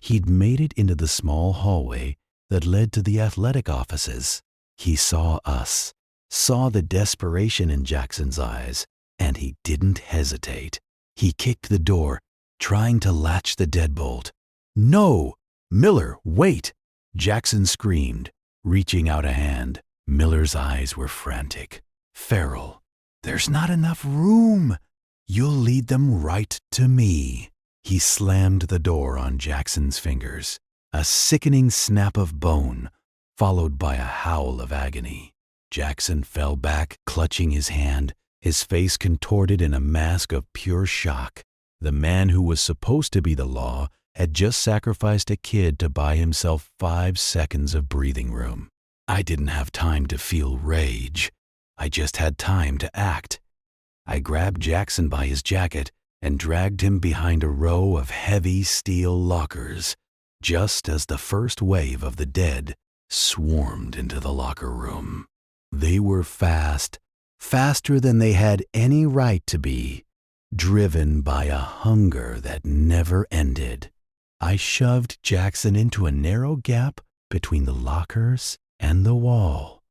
He'd made it into the small hallway that led to the athletic offices. He saw us, saw the desperation in Jackson's eyes, and he didn't hesitate. He kicked the door, trying to latch the deadbolt. "No! Miller, wait!" Jackson screamed, reaching out a hand. Miller's eyes were frantic. "Feral, there's not enough room. You'll lead them right to me." He slammed the door on Jackson's fingers, a sickening snap of bone, followed by a howl of agony. Jackson fell back, clutching his hand, his face contorted in a mask of pure shock. The man who was supposed to be the law had just sacrificed a kid to buy himself 5 seconds of breathing room. I didn't have time to feel rage. I just had time to act. I grabbed Jackson by his jacket and dragged him behind a row of heavy steel lockers, just as the first wave of the dead swarmed into the locker room. They were fast, faster than they had any right to be, driven by a hunger that never ended. I shoved Jackson into a narrow gap between the lockers and the wall,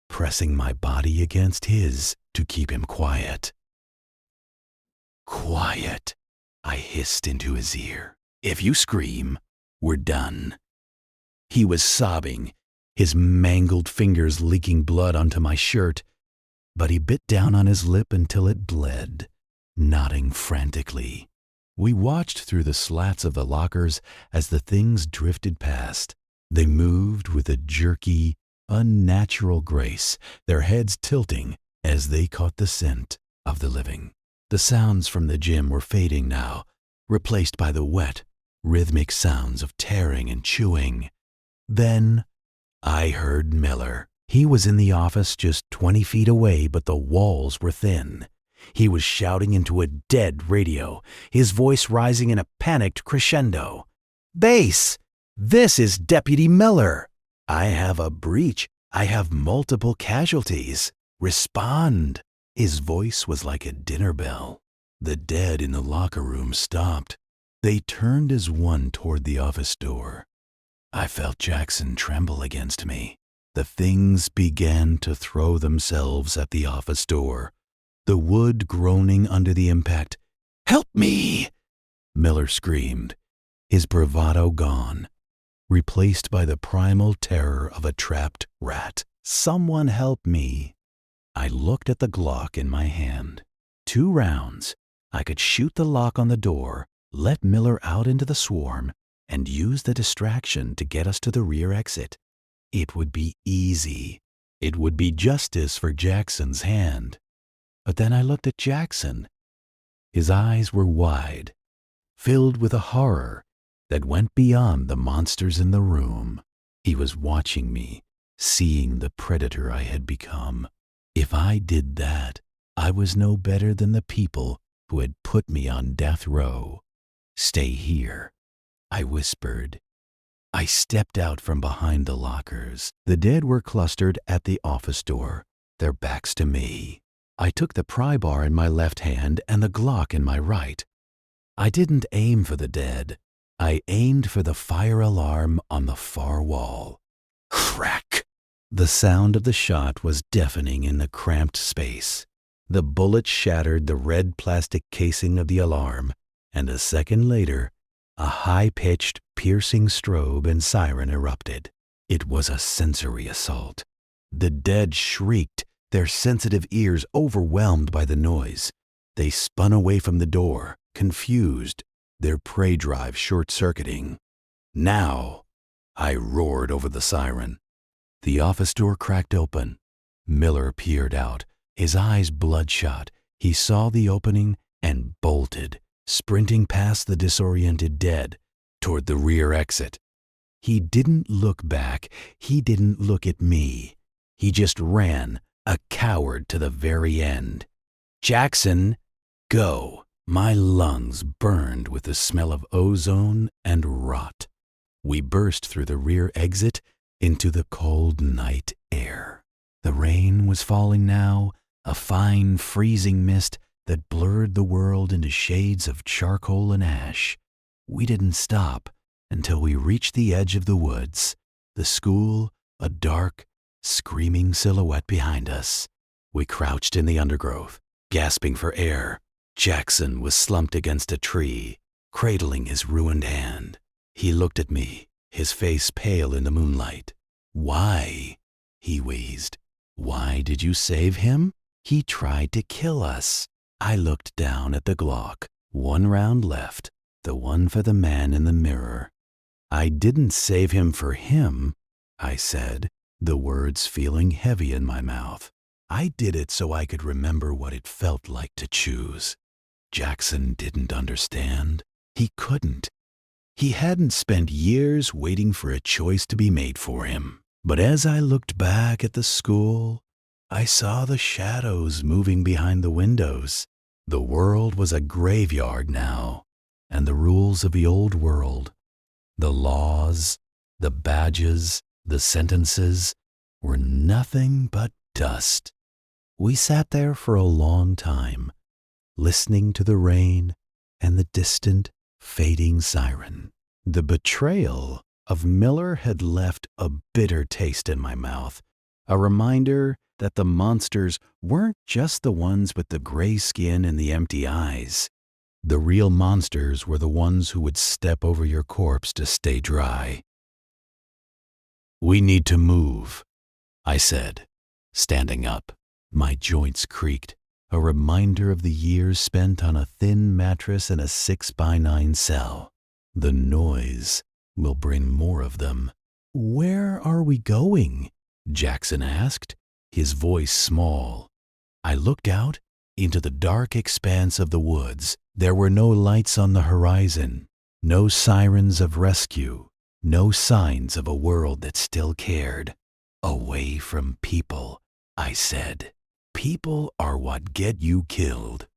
pressing my body against his to keep him quiet. "Quiet," I hissed into his ear. "If you scream, we're done." He was sobbing, his mangled fingers leaking blood onto my shirt, but he bit down on his lip until it bled, nodding frantically. We watched through the slats of the lockers as the things drifted past. They moved with a jerky, unnatural grace, their heads tilting as they caught the scent of the living. The sounds from the gym were fading now, replaced by the wet, rhythmic sounds of tearing and chewing. Then I heard Miller. He was in the office just 20 feet away, but the walls were thin. He was shouting into a dead radio, his voice rising in a panicked crescendo. "Base! This is Deputy Miller! I have a breach. I have multiple casualties. Respond!" His voice was like a dinner bell. The dead in the locker room stopped. They turned as one toward the office door. I felt Jackson tremble against me. The things began to throw themselves at the office door, the wood groaning under the impact. "Help me!" Miller screamed, his bravado gone, replaced by the primal terror of a trapped rat. "Someone help me!" I looked at the Glock in my hand. 2 rounds. I could shoot the lock on the door, let Miller out into the swarm, and use the distraction to get us to the rear exit. It would be easy. It would be justice for Jackson's hand. But then I looked at Jackson. His eyes were wide, filled with a horror that went beyond the monsters in the room. He was watching me, seeing the predator I had become. If I did that, I was no better than the people who had put me on death row. "Stay here," I whispered. I stepped out from behind the lockers. The dead were clustered at the office door, their backs to me. I took the pry bar in my left hand and the Glock in my right. I didn't aim for the dead. I aimed for the fire alarm on the far wall. Crack! The sound of the shot was deafening in the cramped space. The bullet shattered the red plastic casing of the alarm, and a second later, a high-pitched, piercing strobe and siren erupted. It was a sensory assault. The dead shrieked, their sensitive ears overwhelmed by the noise. They spun away from the door, confused, their prey drive short-circuiting. "Now!" I roared over the siren. The office door cracked open. Miller peered out, his eyes bloodshot. He saw the opening and bolted, sprinting past the disoriented dead, toward the rear exit. He didn't look back. He didn't look at me. He just ran, a coward to the very end. "Jackson, go!" My lungs burned with the smell of ozone and rot. We burst through the rear exit into the cold night air. The rain was falling now, a fine freezing mist that blurred the world into shades of charcoal and ash. We didn't stop until we reached the edge of the woods, the school a dark, screaming silhouette behind us. We crouched in the undergrowth, gasping for air. Jackson was slumped against a tree, cradling his ruined hand. He looked at me, his face pale in the moonlight. "Why?" he wheezed. "Why did you save him? He tried to kill us." I looked down at the Glock. 1 round left, the one for the man in the mirror. "I didn't save him for him," I said, the words feeling heavy in my mouth. I did it so I could remember what it felt like to choose. Jackson didn't understand. He couldn't. He hadn't spent years waiting for a choice to be made for him. But as I looked back at the school, I saw the shadows moving behind the windows. The world was a graveyard now, and the rules of the old world, the laws, the badges, The sentences were nothing but dust. We sat there for a long time, listening to the rain and the distant, fading siren. The betrayal of Miller had left a bitter taste in my mouth, a reminder that the monsters weren't just the ones with the gray skin and the empty eyes. The real monsters were the ones who would step over your corpse to stay dry. "We need to move," I said, standing up. My joints creaked, a reminder of the years spent on a thin mattress in a 6x9 cell. The noise will bring more of them. "Where are we going?" Jackson asked, his voice small. I looked out into the dark expanse of the woods. There were no lights on the horizon, no sirens of rescue, no signs of a world that still cared. "Away from people," I said. "People are what get you killed."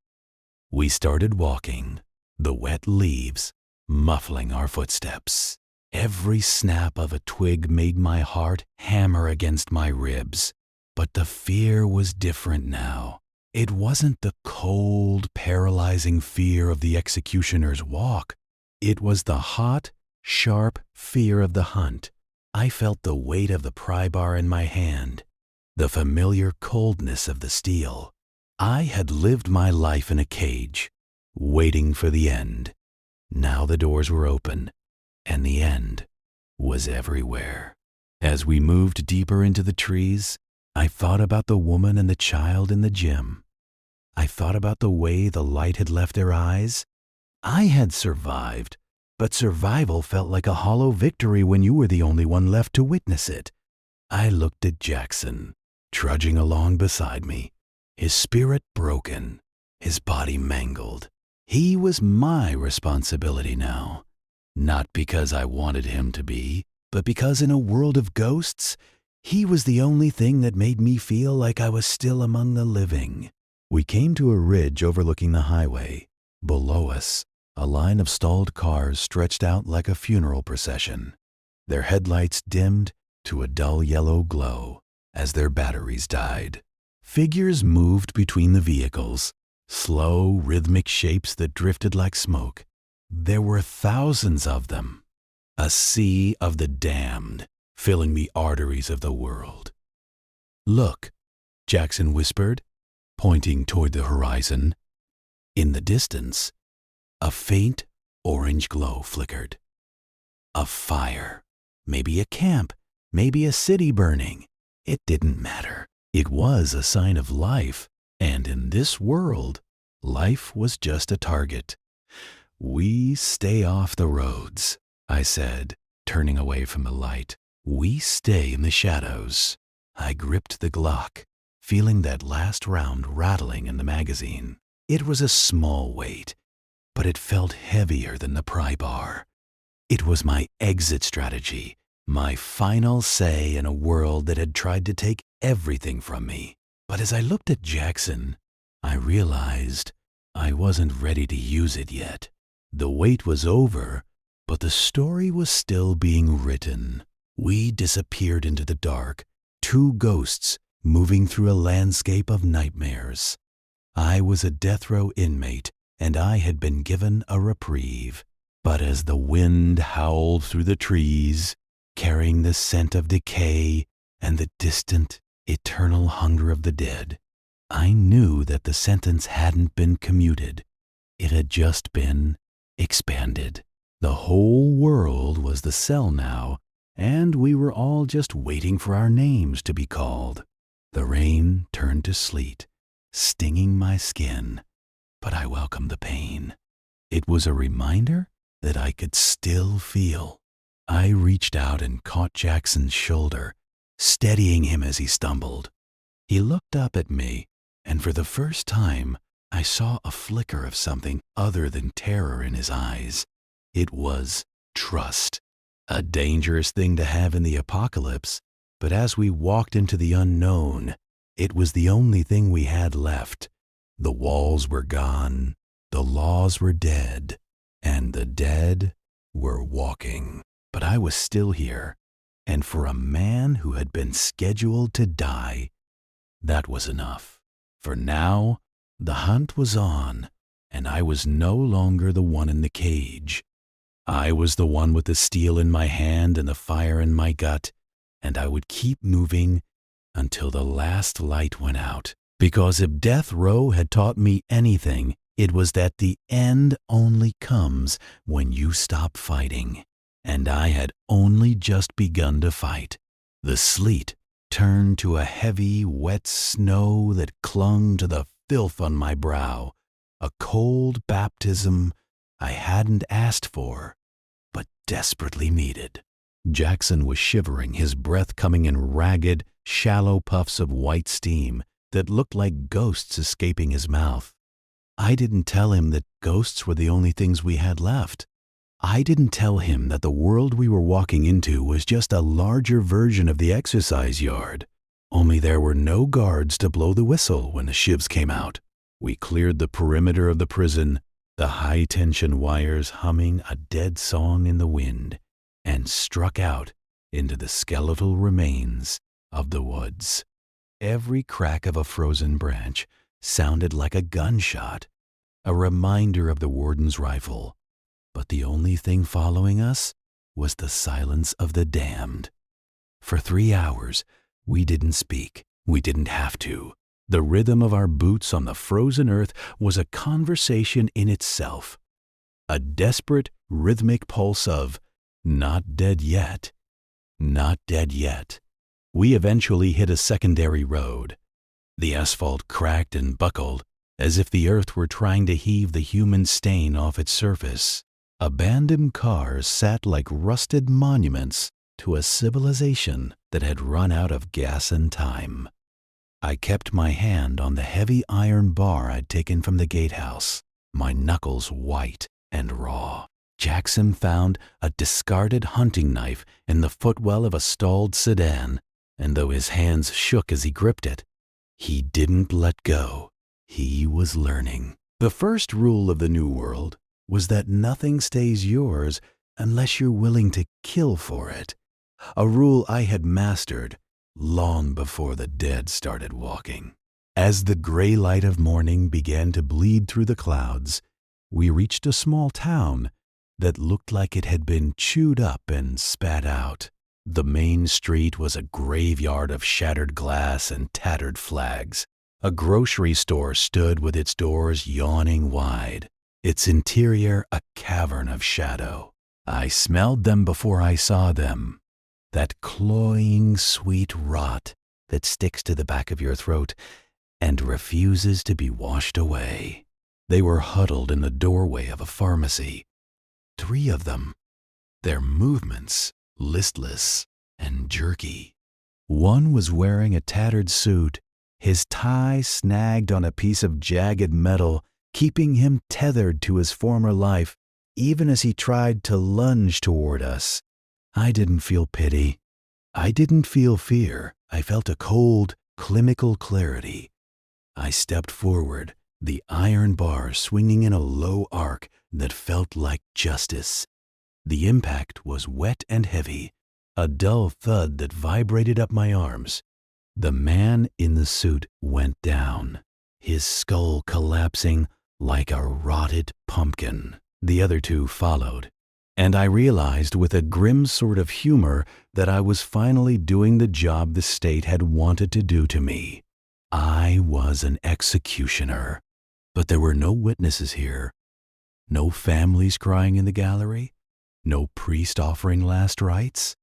We started walking, the wet leaves muffling our footsteps. Every snap of a twig made my heart hammer against my ribs. But the fear was different now. It wasn't the cold, paralyzing fear of the executioner's walk. It was the hot, sharp fear of the hunt. I felt the weight of the pry bar in my hand, the familiar coldness of the steel. I had lived my life in a cage, waiting for the end. Now the doors were open, and the end was everywhere. As we moved deeper into the trees, I thought about the woman and the child in the gym. I thought about the way the light had left their eyes. I had survived, but survival felt like a hollow victory when you were the only one left to witness it. I looked at Jackson, trudging along beside me, his spirit broken, his body mangled. He was my responsibility now, not because I wanted him to be, but because in a world of ghosts, he was the only thing that made me feel like I was still among the living. We came to a ridge overlooking the highway. Below us, a line of stalled cars stretched out like a funeral procession. Their headlights dimmed to a dull yellow glow as their batteries died. Figures moved between the vehicles, slow, rhythmic shapes that drifted like smoke. There were thousands of them, a sea of the damned, filling the arteries of the world. "Look," Jackson whispered, pointing toward the horizon. In the distance, a faint orange glow flickered. A fire, maybe a camp, maybe a city burning. It didn't matter. It was a sign of life, and in this world, life was just a target. "We stay off the roads," I said, turning away from the light. "We stay in the shadows." I gripped the Glock, feeling that last round rattling in the magazine. It was a small weight, but it felt heavier than the pry bar. It was my exit strategy, my final say in a world that had tried to take everything from me. But as I looked at Jackson, I realized I wasn't ready to use it yet. The wait was over, but the story was still being written. We disappeared into the dark, two ghosts moving through a landscape of nightmares. I was a death row inmate, and I had been given a reprieve. But as the wind howled through the trees, carrying the scent of decay and the distant, eternal hunger of the dead, I knew that the sentence hadn't been commuted. It had just been expanded. The whole world was the cell now, and we were all just waiting for our names to be called. The rain turned to sleet, stinging my skin, but I welcomed the pain. It was a reminder that I could still feel. I reached out and caught Jackson's shoulder, steadying him as he stumbled. He looked up at me, and for the first time, I saw a flicker of something other than terror in his eyes. It was trust, a dangerous thing to have in the apocalypse, but as we walked into the unknown, it was the only thing we had left. The walls were gone, the laws were dead, and the dead were walking. But I was still here, And for a man who had been scheduled to die, that was enough. For now, the hunt was on, and I was no longer the one in the cage. I was the one with the steel in my hand and the fire in my gut, and I would keep moving until the last light went out. Because if Death Row had taught me anything, it was that the end only comes when you stop fighting. And I had only just begun to fight. The sleet turned to a heavy, wet snow that clung to the filth on my brow, a cold baptism I hadn't asked for, but desperately needed. Jackson was shivering, his breath coming in ragged, shallow puffs of white steam that looked like ghosts escaping his mouth. I didn't tell him that ghosts were the only things we had left. I didn't tell him that the world we were walking into was just a larger version of the exercise yard, only there were no guards to blow the whistle when the shivs came out. We cleared the perimeter of the prison, the high-tension wires humming a dead song in the wind, and struck out into the skeletal remains of the woods. Every crack of a frozen branch sounded like a gunshot, a reminder of the warden's rifle. But the only thing following us was the silence of the damned. For 3 hours, we didn't speak. We didn't have to. The rhythm of our boots on the frozen earth was a conversation in itself. A desperate, rhythmic pulse of, not dead yet, not dead yet. We eventually hit a secondary road. The asphalt cracked and buckled, as if the earth were trying to heave the human stain off its surface. Abandoned cars sat like rusted monuments to a civilization that had run out of gas and time. I kept my hand on the heavy iron bar I'd taken from the gatehouse, my knuckles white and raw. Jackson found a discarded hunting knife in the footwell of a stalled sedan, and though his hands shook as he gripped it, he didn't let go. He was learning. The first rule of the New World was that nothing stays yours unless you're willing to kill for it, a rule I had mastered long before the dead started walking. As the gray light of morning began to bleed through the clouds, we reached a small town that looked like it had been chewed up and spat out. The main street was a graveyard of shattered glass and tattered flags. A grocery store stood with its doors yawning wide, its interior a cavern of shadow. I smelled them before I saw them. That cloying, sweet rot that sticks to the back of your throat and refuses to be washed away. They were huddled in the doorway of a pharmacy. 3 of them, their movements listless and jerky. One was wearing a tattered suit, his tie snagged on a piece of jagged metal, keeping him tethered to his former life, even as he tried to lunge toward us. I didn't feel pity. I didn't feel fear. I felt a cold, clinical clarity. I stepped forward, the iron bar swinging in a low arc that felt like justice. The impact was wet and heavy, a dull thud that vibrated up my arms. The man in the suit went down, his skull collapsing like a rotted pumpkin. The other 2 followed, and I realized with a grim sort of humor that I was finally doing the job the state had wanted to do to me. I was an executioner, but there were no witnesses here, no families crying in the gallery, no priest offering last rites.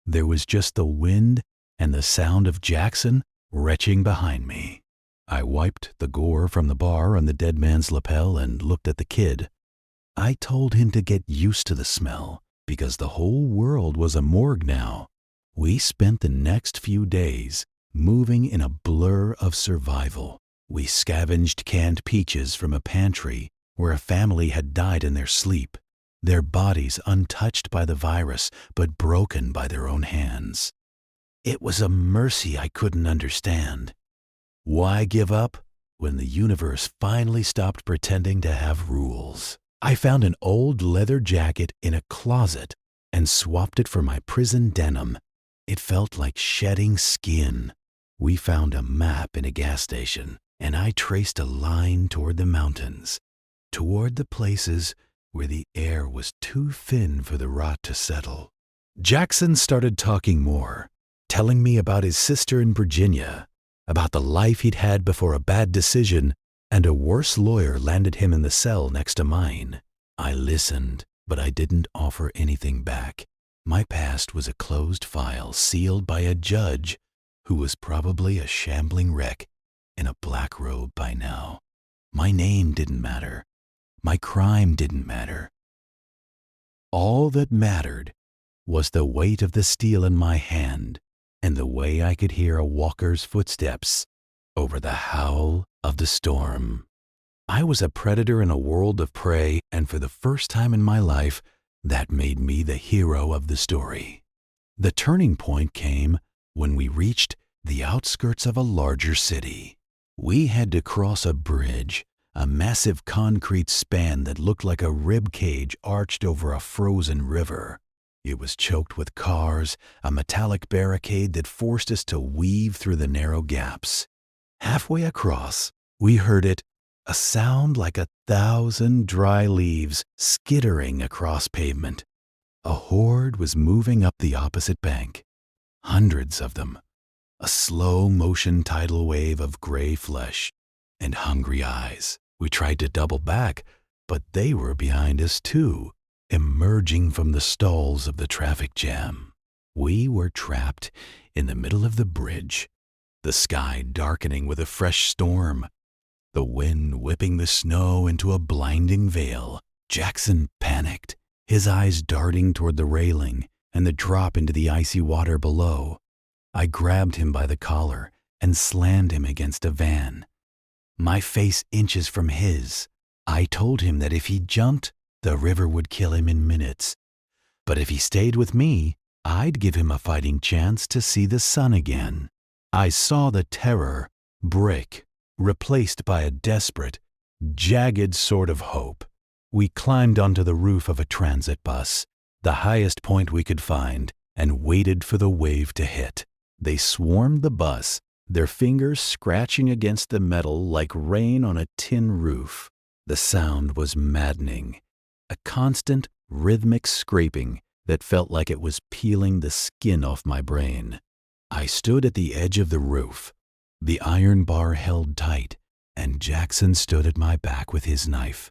There was just the wind and the sound of Jackson retching behind me. I wiped the gore from the bar on the dead man's lapel and looked at the kid. I told him to get used to the smell, because the whole world was a morgue now. We spent the next few days moving in a blur of survival. We scavenged canned peaches from a pantry where a family had died in their sleep, their bodies untouched by the virus but broken by their own hands. It was a mercy I couldn't understand. Why give up when the universe finally stopped pretending to have rules? I found an old leather jacket in a closet and swapped it for my prison denim. It felt like shedding skin. We found a map in a gas station, and I traced a line toward the mountains, toward the places where the air was too thin for the rot to settle. Jackson started talking more, telling me about his sister in Virginia, about the life he'd had before a bad decision and a worse lawyer landed him in the cell next to mine. I listened, but I didn't offer anything back. My past was a closed file sealed by a judge who was probably a shambling wreck in a black robe by now. My name didn't matter. My crime didn't matter. All that mattered was the weight of the steel in my hand and the way I could hear a walker's footsteps over the howl of the storm. I was a predator in a world of prey, and for the first time in my life, that made me the hero of the story. The turning point came when we reached the outskirts of a larger city. We had to cross a bridge, a massive concrete span that looked like a rib cage arched over a frozen river. It was choked with cars, a metallic barricade that forced us to weave through the narrow gaps. Halfway across, we heard it, a sound like 1,000 dry leaves skittering across pavement. A horde was moving up the opposite bank. Hundreds of them. A slow-motion tidal wave of gray flesh and hungry eyes. We tried to double back, but they were behind us too, emerging from the stalls of the traffic jam. We were trapped in the middle of the bridge, the sky darkening with a fresh storm, the wind whipping the snow into a blinding veil. Jackson panicked, his eyes darting toward the railing and the drop into the icy water below. I grabbed him by the collar and slammed him against a van. My face inches from his. I told him that if he jumped, the river would kill him in minutes. But if he stayed with me, I'd give him a fighting chance to see the sun again. I saw the terror break, replaced by a desperate, jagged sort of hope. We climbed onto the roof of a transit bus, the highest point we could find, and waited for the wave to hit. They swarmed the bus, their fingers scratching against the metal like rain on a tin roof. The sound was maddening, a constant, rhythmic scraping that felt like it was peeling the skin off my brain. I stood at the edge of the roof, the iron bar held tight, and Jackson stood at my back with his knife.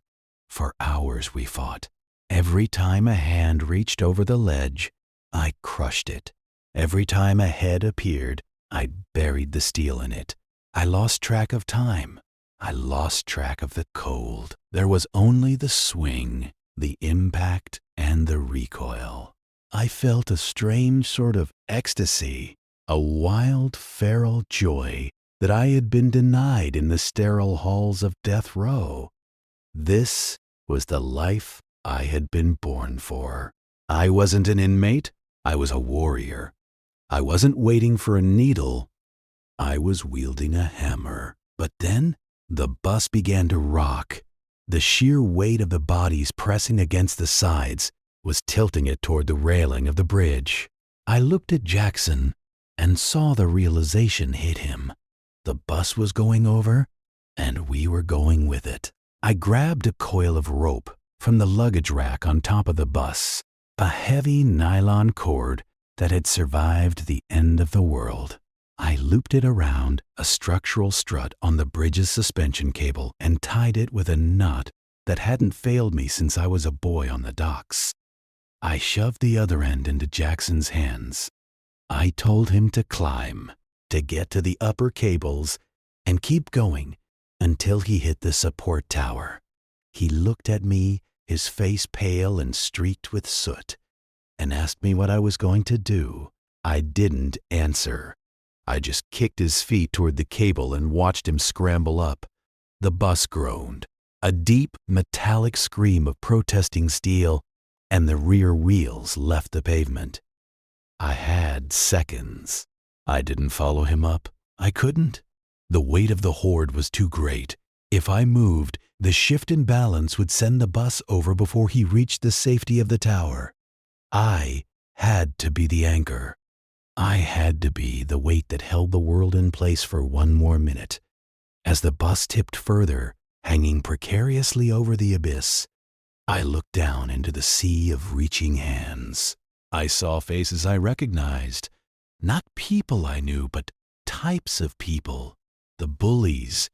For hours we fought. Every time a hand reached over the ledge, I crushed it. Every time a head appeared, I buried the steel in it. I lost track of time. I lost track of the cold. There was only the swing, the impact, and the recoil. I felt a strange sort of ecstasy, a wild, feral joy that I had been denied in the sterile halls of Death Row. This was the life I had been born for. I wasn't an inmate. I was a warrior. I wasn't waiting for a needle. I was wielding a hammer. But then the bus began to rock. The sheer weight of the bodies pressing against the sides was tilting it toward the railing of the bridge. I looked at Jackson and saw the realization hit him. The bus was going over, and we were going with it. I grabbed a coil of rope from the luggage rack on top of the bus, a heavy nylon cord that had survived the end of the world. I looped it around a structural strut on the bridge's suspension cable and tied it with a knot that hadn't failed me since I was a boy on the docks. I shoved the other end into Jackson's hands. I told him to climb, to get to the upper cables, and keep going until he hit the support tower. He looked at me, his face pale and streaked with soot, and asked me what I was going to do. I didn't answer. I just kicked his feet toward the cable and watched him scramble up. The bus groaned, a deep, metallic scream of protesting steel, and the rear wheels left the pavement. I had seconds. I didn't follow him up. I couldn't. The weight of the horde was too great. If I moved, the shift in balance would send the bus over before he reached the safety of the tower. I had to be the anchor. I had to be the weight that held the world in place for one more minute. As the bus tipped further, hanging precariously over the abyss, I looked down into the sea of reaching hands. I saw faces I recognized. Not people I knew, but types of people. The bullies,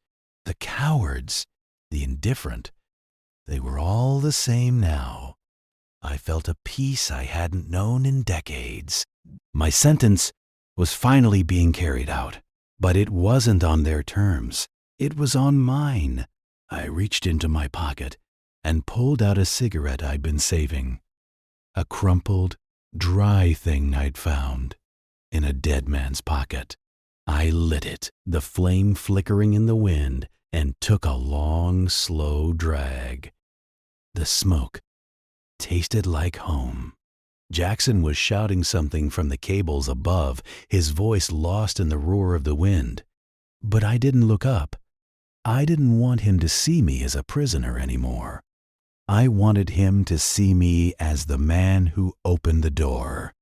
the cowards, the indifferent. They were all the same now. I felt a peace I hadn't known in decades. My sentence was finally being carried out, but it wasn't on their terms. It was on mine. I reached into my pocket and pulled out a cigarette I'd been saving. A crumpled, dry thing I'd found in a dead man's pocket. I lit it, the flame flickering in the wind, and took a long, slow drag. The smoke tasted like home. Jackson was shouting something from the cables above, his voice lost in the roar of the wind. But I didn't look up. I didn't want him to see me as a prisoner anymore. I wanted him to see me as the man who opened the door.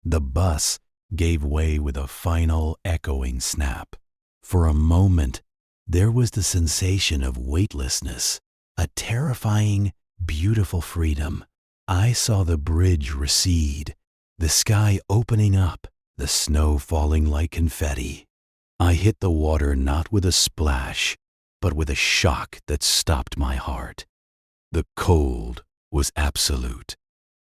The bus gave way with a final echoing snap. For a moment, there was the sensation of weightlessness, a terrifying, beautiful freedom. I saw the bridge recede, the sky opening up, the snow falling like confetti. I hit the water not with a splash, but with a shock that stopped my heart. The cold was absolute.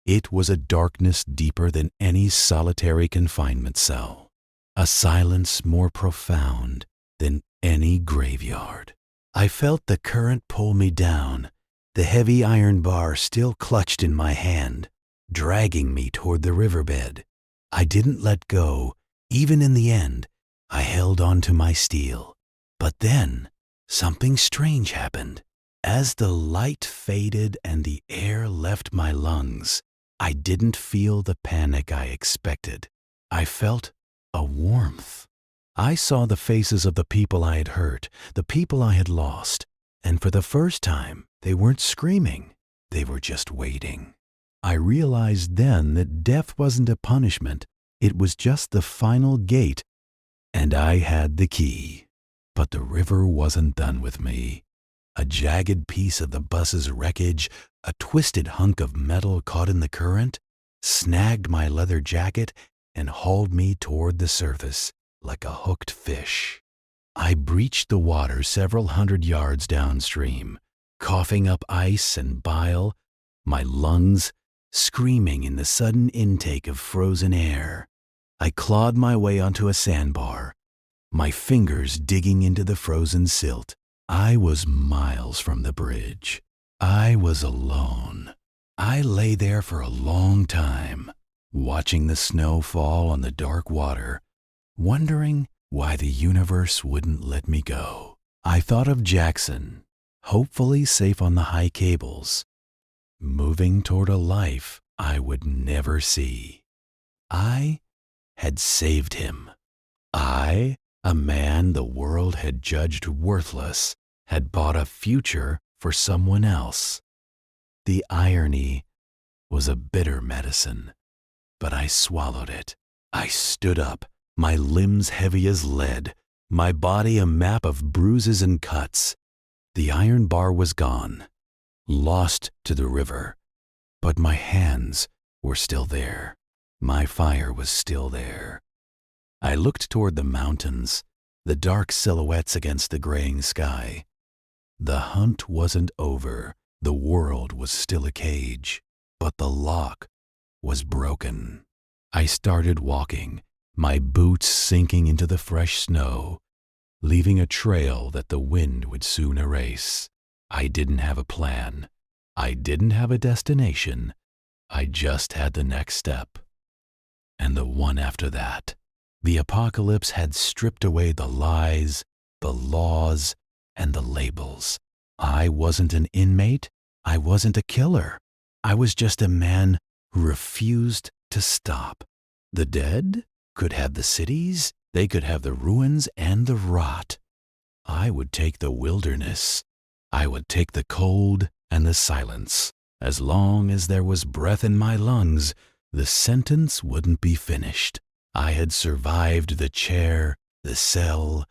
It was a darkness deeper than any solitary confinement cell, a silence more profound than any graveyard. I felt the current pull me down, the heavy iron bar still clutched in my hand, dragging me toward the riverbed. I didn't let go. Even in the end, I held on to my steel. But then, something strange happened. As the light faded and the air left my lungs, I didn't feel the panic I expected. I felt a warmth. I saw the faces of the people I had hurt, the people I had lost, and for the first time, they weren't screaming. They were just waiting. I realized then that death wasn't a punishment. It was just the final gate, and I had the key. But the river wasn't done with me. A jagged piece of the bus's wreckage, a twisted hunk of metal caught in the current, snagged my leather jacket and hauled me toward the surface like a hooked fish. I breached the water several hundred yards downstream, coughing up ice and bile, my lungs screaming in the sudden intake of frozen air. I clawed my way onto a sandbar, my fingers digging into the frozen silt. I was miles from the bridge. I was alone. I lay there for a long time, watching the snow fall on the dark water, wondering why the universe wouldn't let me go. I thought of Jackson, hopefully safe on the high cables, moving toward a life I would never see. I had saved him. I, a man the world had judged worthless, had bought a future for someone else. The irony was a bitter medicine, but I swallowed it. I stood up, my limbs heavy as lead, my body a map of bruises and cuts. The iron bar was gone, lost to the river, but my hands were still there. My fire was still there. I looked toward the mountains, the dark silhouettes against the graying sky. The hunt wasn't over. The world was still a cage, but the lock was broken. I started walking, my boots sinking into the fresh snow, leaving a trail that the wind would soon erase. I didn't have a plan. I didn't have a destination. I just had the next step. And the one after that. The apocalypse had stripped away the lies, the laws, and the labels. I wasn't an inmate. I wasn't a killer. I was just a man who refused to stop. The dead could have the cities. They could have the ruins and the rot. I would take the wilderness. I would take the cold and the silence. As long as there was breath in my lungs, the sentence wouldn't be finished. I had survived the chair, the cell,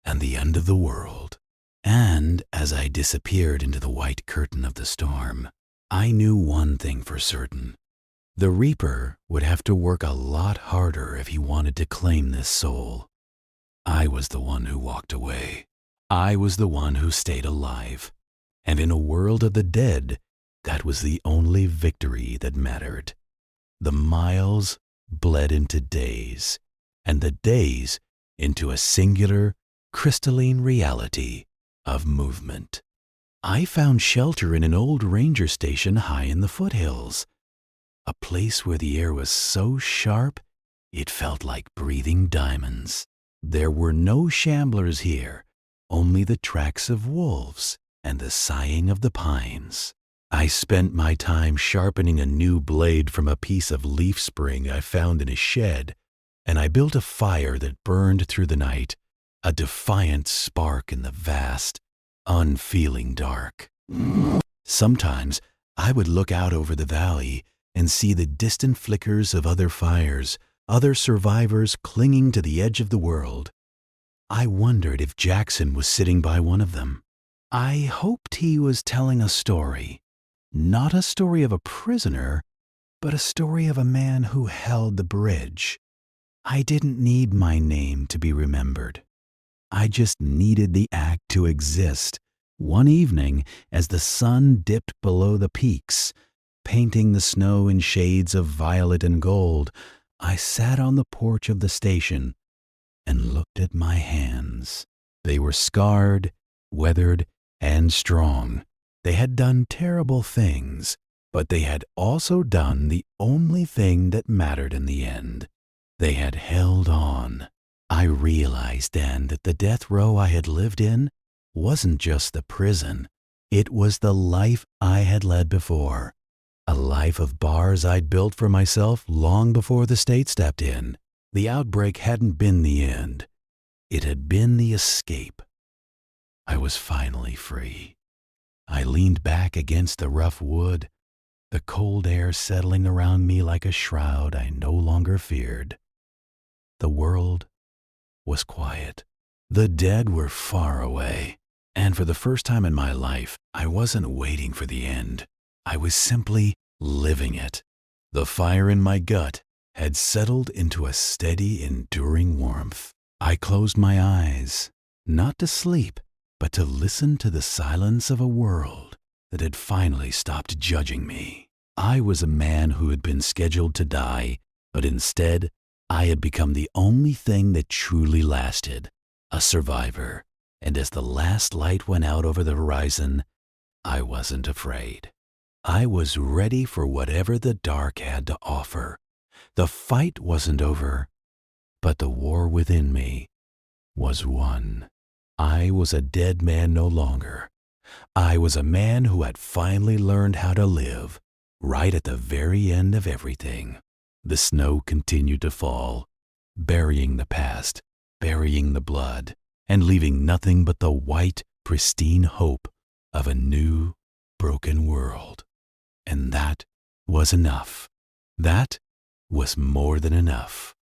and the end of the world. And as I disappeared into the white curtain of the storm, I knew one thing for certain. The Reaper would have to work a lot harder if he wanted to claim this soul. I was the one who walked away. I was the one who stayed alive. And in a world of the dead, that was the only victory that mattered. The miles bled into days, and the days into a singular, crystalline reality of movement. I found shelter in an old ranger station high in the foothills, a place where the air was so sharp it felt like breathing diamonds. There were no shamblers here, only the tracks of wolves and the sighing of the pines. I spent my time sharpening a new blade from a piece of leaf spring I found in a shed, and I built a fire that burned through the night, a defiant spark in the vast, unfeeling dark. Sometimes I would look out over the valley and see the distant flickers of other fires, other survivors clinging to the edge of the world. I wondered if Jackson was sitting by one of them. I hoped he was telling a story. Not a story of a prisoner, but a story of a man who held the bridge. I didn't need my name to be remembered. I just needed the act to exist. One evening, as the sun dipped below the peaks, painting the snow in shades of violet and gold, I sat on the porch of the station and looked at my hands. They were scarred, weathered, and strong. They had done terrible things, but they had also done the only thing that mattered in the end. They had held on. I realized then that the death row I had lived in wasn't just the prison. It was the life I had led before. A life of bars I'd built for myself long before the state stepped in. The outbreak hadn't been the end. It had been the escape. I was finally free. I leaned back against the rough wood, the cold air settling around me like a shroud I no longer feared. The world was quiet. The dead were far away. And for the first time in my life, I wasn't waiting for the end. I was simply living it. The fire in my gut had settled into a steady, enduring warmth. I closed my eyes, not to sleep, but to listen to the silence of a world that had finally stopped judging me. I was a man who had been scheduled to die, but instead, I had become the only thing that truly lasted, a survivor. And as the last light went out over the horizon, I wasn't afraid. I was ready for whatever the dark had to offer. The fight wasn't over, but the war within me was won. I was a dead man no longer. I was a man who had finally learned how to live, right at the very end of everything. The snow continued to fall, burying the past, burying the blood, and leaving nothing but the white, pristine hope of a new, broken world. And that was enough. That was more than enough.